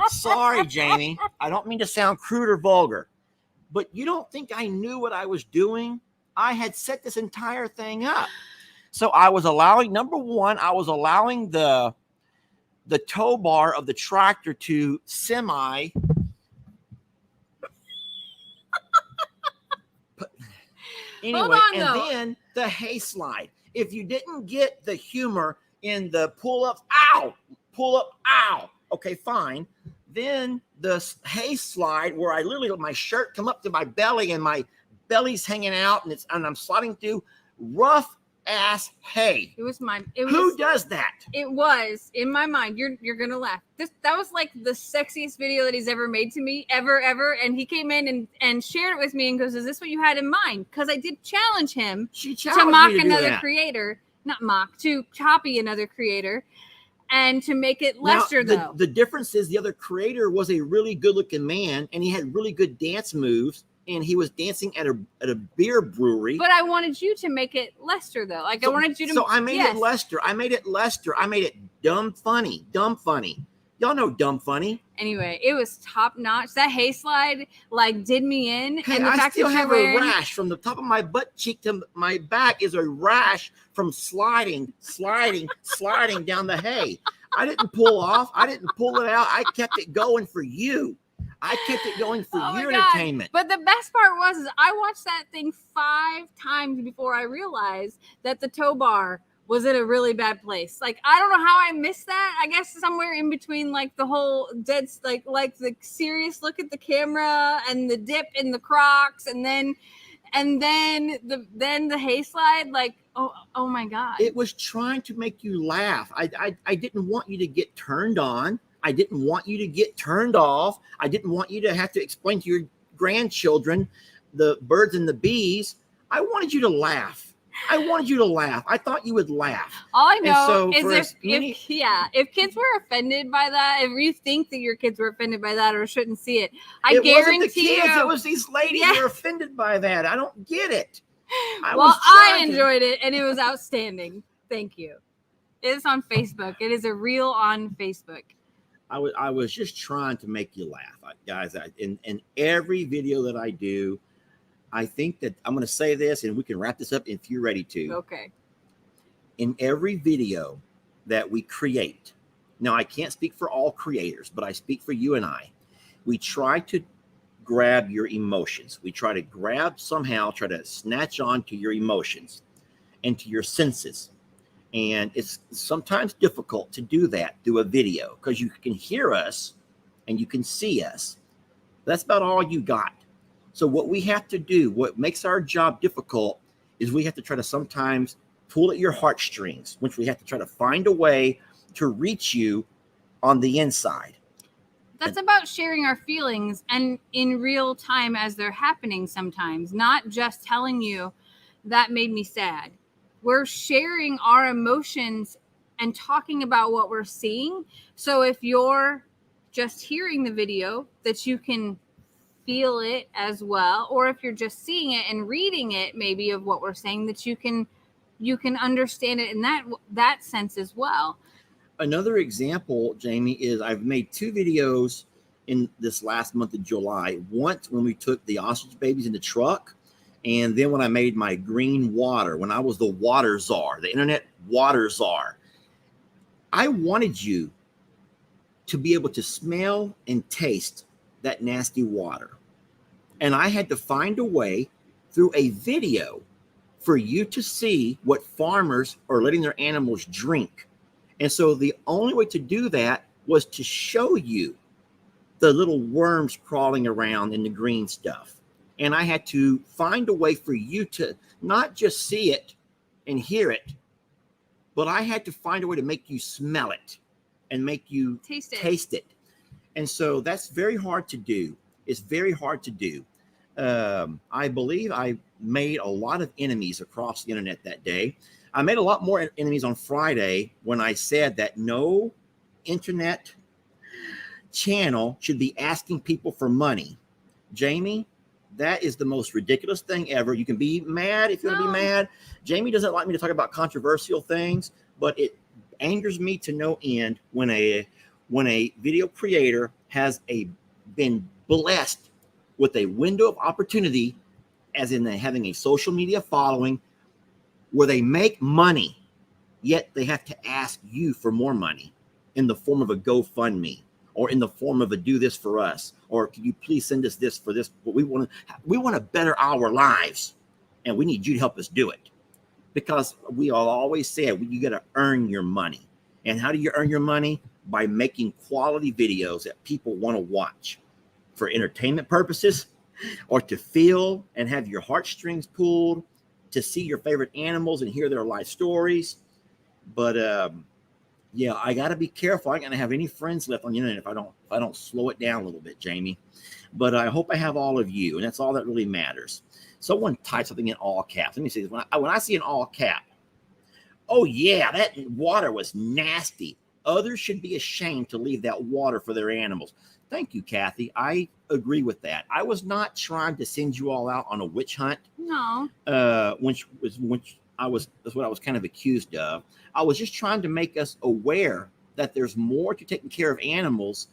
Sorry, Jamie. I don't mean to sound crude or vulgar, but you don't think I knew what I was doing? I had set this entire thing up. So I was allowing, number one, the tow bar of the tractor to semi. Anyway, then the hay slide. If you didn't get the humor in the pull up, ow. Okay, fine. Then the hay slide where I literally let my shirt come up to my belly and my belly's hanging out and I'm sliding through rough ass hay. Who does that? It was in my mind. You're gonna laugh. That was like the sexiest video that he's ever made to me, ever. And he came in and shared it with me and goes, "Is this what you had in mind?" Because I did challenge him to mock another creator, not mock, to copy another creator, and to make it Lester. Though the difference is the other creator was a really good looking man and he had really good dance moves. And he was dancing at a beer brewery. But I wanted you to make it Lester, though. I wanted you to. So I made it Lester. I made it dumb funny. Y'all know dumb funny. Anyway, it was top notch. That hay slide did me in. Hey, and the I still have a rash from the top of my butt cheek to my back is a rash from sliding down the hay. I didn't pull off. I didn't pull it out. I kept it going for you. I kept it going for your entertainment. But the best part was I watched that thing 5 times before I realized that the tow bar was in a really bad place. I don't know how I missed that. I guess somewhere in between the whole dead, like the serious look at the camera and the dip in the Crocs and then the hay slide. Oh my God. It was trying to make you laugh. I didn't want you to get turned on. I didn't want you to get turned off. I didn't want you to have to explain to your grandchildren the birds and the bees. I wanted you to laugh. I thought you would laugh. All I know is if kids were offended by that, if you think that your kids were offended by that or shouldn't see it, I guarantee you. It was these ladies who were offended by that. I don't get it. I enjoyed it and it was outstanding. Thank you. It is on Facebook. It is a reel on Facebook. I was just trying to make you laugh, guys. In every video that I do, I think that I'm going to say this, and we can wrap this up if you're ready to. Okay. In every video that we create, now I can't speak for all creators, but I speak for you and I. We try to grab your emotions. We try to snatch on to your emotions and to your senses. And it's sometimes difficult to do that through a video because you can hear us and you can see us. That's about all you got. So what we have to do, what makes our job difficult, is we have to try to sometimes pull at your heartstrings, which we have to try to find a way to reach you on the inside. That's about sharing our feelings and in real time as they're happening sometimes, not just telling you that made me sad. We're sharing our emotions and talking about what we're seeing. So if you're just hearing the video, that you can feel it as well, or if you're just seeing it and reading it, maybe of what we're saying, that you can understand it in that sense as well. Another example, Jamie, is I've made 2 videos in this last month of July. Once when we took the ostrich babies in the truck, and then when I made my green water, when I was the water czar, the internet water czar. I wanted you to be able to smell and taste that nasty water. And I had to find a way through a video for you to see what farmers are letting their animals drink. And so the only way to do that was to show you the little worms crawling around in the green stuff. And I had to find a way for you to not just see it and hear it, but I had to find a way to make you smell it and make you taste it. And so that's very hard to do. It's very hard to do. I believe I made a lot of enemies across the internet that day. I made a lot more enemies on Friday when I said that no internet channel should be asking people for money. Jamie, that is the most ridiculous thing ever. You can be mad if you want to be mad. Jamie doesn't like me to talk about controversial things, but it angers me to no end when a video creator has been blessed with a window of opportunity, as in having a social media following where they make money, yet they have to ask you for more money in the form of a GoFundMe or in the form of a do this for us, or can you please send us this for this? But we want to better our lives, and we need you to help us do it, because we all always said you got to earn your money. And how do you earn your money? By making quality videos that people want to watch for entertainment purposes, or to feel and have your heartstrings pulled, to see your favorite animals and hear their life stories. But yeah, I got to be careful. I ain't gonna have any friends left on the internet if I don't slow it down a little bit, Jamie. But I hope I have all of you, and that's all that really matters. Someone typed something in all caps. Let me see this. When I see an all cap, oh yeah, that water was nasty. Others should be ashamed to leave that water for their animals. Thank you, Kathy. I agree with that. I was not trying to send you all out on a witch hunt. No. That's what I was kind of accused of. I was just trying to make us aware that there's more to taking care of animals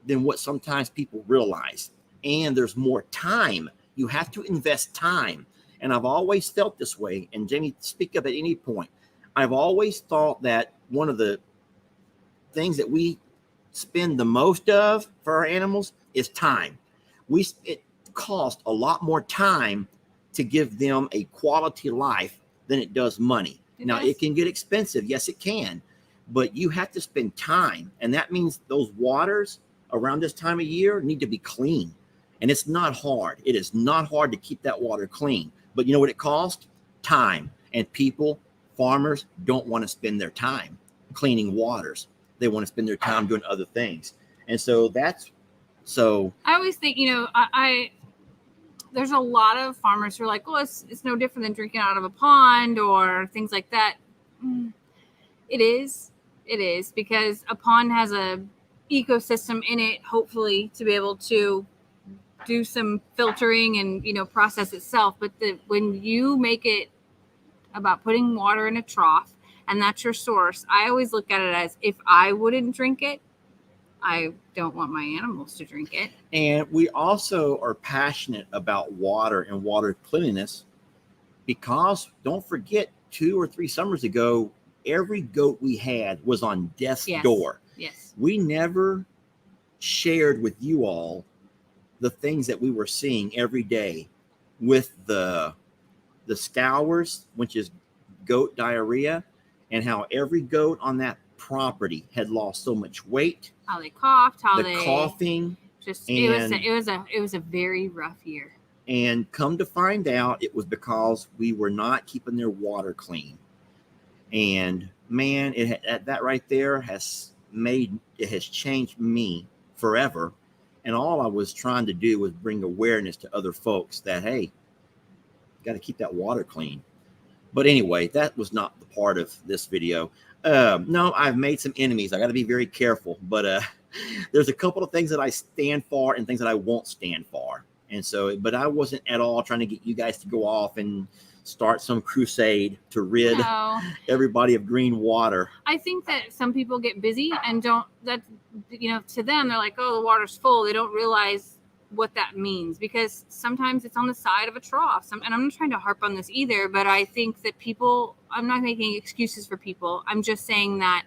than what sometimes people realize. And there's more time. You have to invest time. And I've always felt this way. And Jamie, speak up at any point. I've always thought that one of the things that we spend the most of for our animals is time. It costs a lot more time to give them a quality life than it does money. It can get expensive. Yes, it can. But you have to spend time. And that means those waters around this time of year need to be clean. And it's not hard. It is not hard to keep that water clean. But you know what it costs? Time. And farmers don't want to spend their time cleaning waters. They want to spend their time doing other things. And so I always think, there's a lot of farmers who are like, well, it's no different than drinking out of a pond or things like that. It is, because a pond has a ecosystem in it, hopefully, to be able to do some filtering and, process itself. But when you make it about putting water in a trough, and that's your source, I always look at it as, if I wouldn't drink it, I don't want my animals to drink it. And we also are passionate about water and water cleanliness, because don't forget, 2 or 3 summers ago, every goat we had was on death's door. Yes. We never shared with you all the things that we were seeing every day with the scours, which is goat diarrhea, and how every goat on that property had lost so much weight. How they coughed, coughing. It was a very rough year. And come to find out, it was because we were not keeping their water clean. And man, that right there has changed me forever. And all I was trying to do was bring awareness to other folks that, hey, got to keep that water clean. But anyway, that was not the part of this video. No, I've made some enemies. I got to be very careful. But there's a couple of things that I stand for and things that I won't stand for. And so, but I wasn't at all trying to get you guys to go off and start some crusade to rid No. everybody of green water. I think that some people get busy and don't, that, to them, they're like, oh, the water's full. They don't realize what that means, because sometimes it's on the side of a trough. And I'm not trying to harp on this either, but I think that people, I'm not making excuses for people. I'm just saying that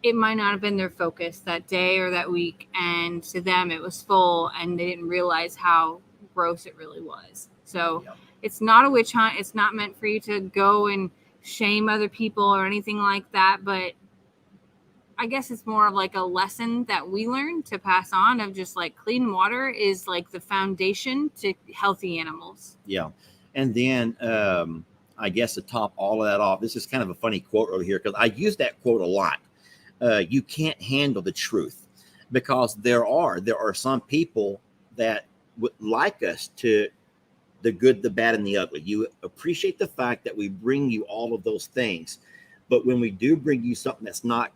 it might not have been their focus that day or that week, and to them it was full and they didn't realize how gross it really was. So Yep. It's not a witch hunt. It's not meant for you to go and shame other people or anything like that, but I guess it's more of like a lesson that we learned to pass on, of just like clean water is like the foundation to healthy animals. Yeah. And then I guess to top all of that off, this is kind of a funny quote over here, because I use that quote a lot. You can't handle the truth, because there are some people that would like us to the good, the bad, and the ugly. You appreciate the fact that we bring you all of those things, but when we do bring you something that's not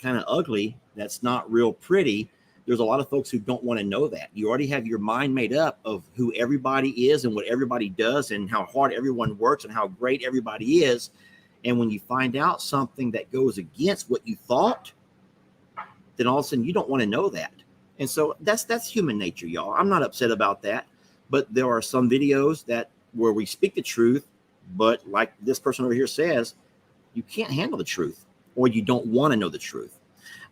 kind of ugly, that's not real pretty, there's a lot of folks who don't want to know that. You already have your mind made up of who everybody is and what everybody does and how hard everyone works and how great everybody is. And when you find out something that goes against what you thought, then all of a sudden you don't want to know that. And so that's human nature, y'all. I'm not upset about that. But there are some videos that where we speak the truth, but like this person over here says, you can't handle the truth, or you don't want to know the truth.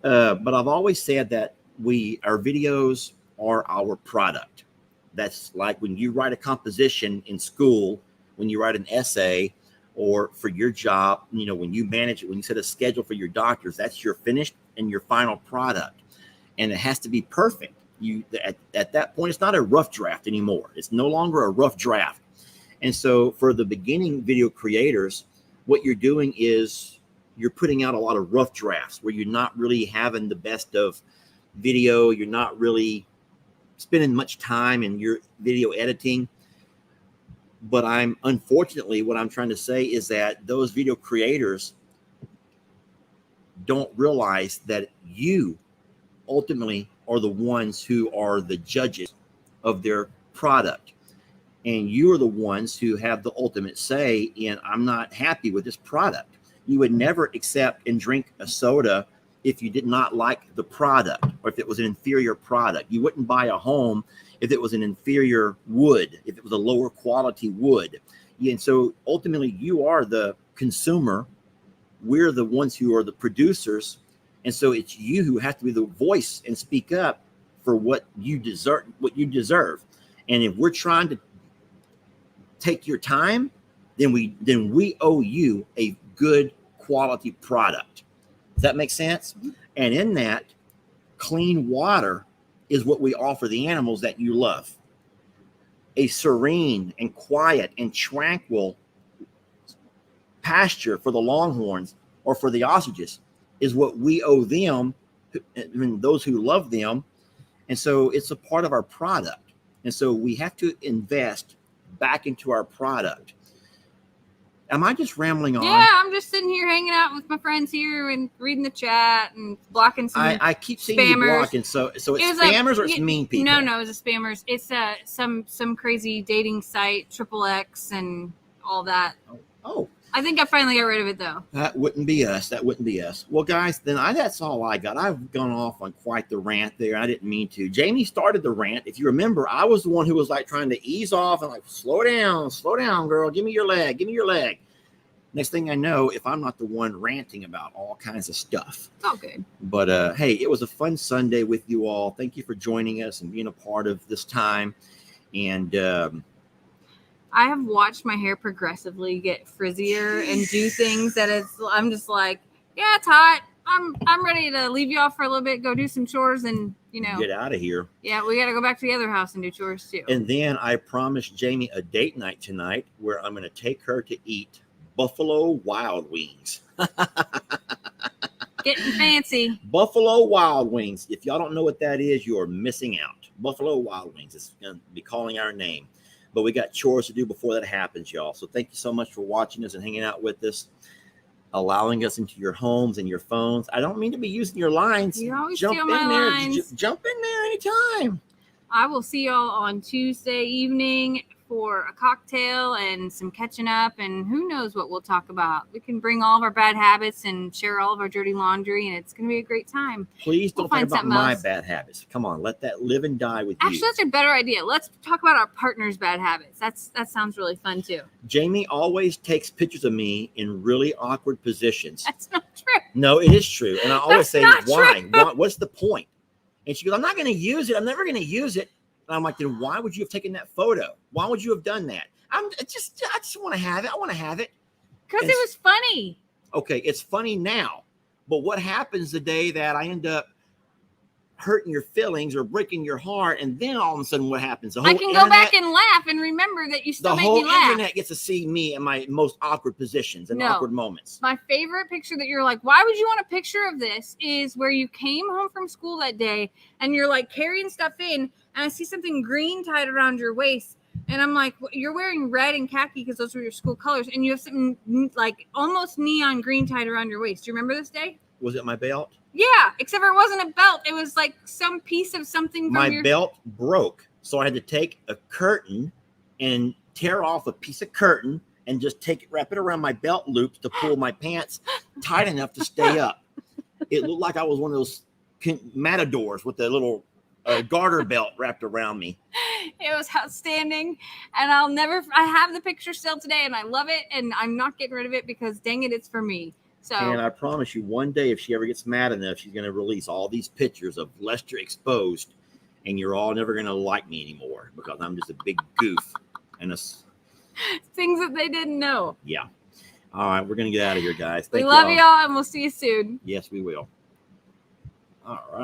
But I've always said that our videos are our product. That's like when you write a composition in school, when you write an essay, or for your job, when you manage it, when you set a schedule for your doctors, that's your finished and your final product. And it has to be perfect. At that point, it's not a rough draft anymore. It's no longer a rough draft. And so for the beginning video creators, what you're doing is you're putting out a lot of rough drafts where you're not really having the best of video. You're not really spending much time in your video editing. But unfortunately, what I'm trying to say is that those video creators don't realize that you ultimately are the ones who are the judges of their product. And you are the ones who have the ultimate say in, I'm not happy with this product. You would never accept and drink a soda if you did not like the product, or if it was an inferior product. You wouldn't buy a home if it was an inferior wood, if it was a lower quality wood. And so ultimately you are the consumer. We're the ones who are the producers. And so it's you who have to be the voice and speak up for what you deserve. And if we're trying to take your time, then we owe you a good quality product. Does that make sense? Mm-hmm. And in that, clean water is what we offer the animals that you love. A serene and quiet and tranquil pasture for the longhorns or for the ostriches is what we owe them, those who love them. And so it's a part of our product. And so we have to invest back into our product. Am I just rambling on? Yeah, I'm just sitting here hanging out with my friends here and reading the chat and blocking some I keep seeing spammers. You blocking. So it's spammers or it's mean people? No, it's a spammers. It's some crazy dating site, XXX and all that. Oh. I think I finally got rid of it, though. That wouldn't be us. Well, guys, then that's all I got. I've gone off on quite the rant there. I didn't mean to. Jamie started the rant. If you remember, I was the one who was like trying to ease off and like, slow down, girl. Give me your leg. Next thing I know, if I'm not the one ranting about all kinds of stuff. It's all good. But hey, it was a fun Sunday with you all. Thank you for joining us and being a part of this time. And I have watched my hair progressively get frizzier and do things that I'm just like, yeah, it's hot. I'm ready to leave you off for a little bit, go do some chores and, get out of here. Yeah, we got to go back to the other house and do chores too. And then I promised Jamie a date night tonight where I'm going to take her to eat Buffalo Wild Wings. Getting fancy. Buffalo Wild Wings. If y'all don't know what that is, you are missing out. Buffalo Wild Wings. It's going to be calling our name. But we got chores to do before that happens, y'all. So thank you so much for watching us and hanging out with us, allowing us into your homes and your phones. I don't mean to be using your lines. You always steal my lines. Jump in there anytime. I will see y'all on Tuesday evening for a cocktail and some catching up, and who knows what we'll talk about. We can bring all of our bad habits and share all of our dirty laundry, and it's going to be a great time. Please We'll don't think find about something my else. bad habits. Come on, let that live and die with Actually, you. that's a better idea. Let's talk about our partner's bad habits. That sounds really fun too. Jamie always takes pictures of me in really awkward positions. That's not true. No, it is true. And I always say, not why? What's the point? And she goes, I'm not going to use it. I'm never going to use it. And I'm like, then why would you have taken that photo? Why would you have done that? I just want to have it. I want to have it. Because it was funny. Okay, it's funny now. But what happens the day that I end up hurting your feelings or breaking your heart, and then all of a sudden what happens? I can go back and laugh and remember that you still the make whole me laugh. internet gets to see me in my most awkward positions and awkward moments. My favorite picture that you're like, why would you want a picture of this, is where you came home from school that day and you're like carrying stuff in, and I see something green tied around your waist. And I'm like, you're wearing red and khaki because those were your school colors. And you have something like almost neon green tied around your waist. Do you remember this day? Was it my belt? Yeah, except for it wasn't a belt. It was like some piece of something from my belt broke. So I had to take a curtain and tear off a piece of curtain and just wrap it around my belt loops to pull my pants tight enough to stay up. It looked like I was one of those matadors with the little garter belt wrapped around me. It was outstanding, and I have the picture still today, and I love it, and I'm not getting rid of it because dang it, it's for me. So, and I promise you, one day if she ever gets mad enough, she's going to release all these pictures of Lester exposed, and you're all never going to like me anymore because I'm just a big goof and things that they didn't know. Yeah. All right, we're going to get out of here, guys. We love y'all, and we'll see you soon. Yes, we will. All right.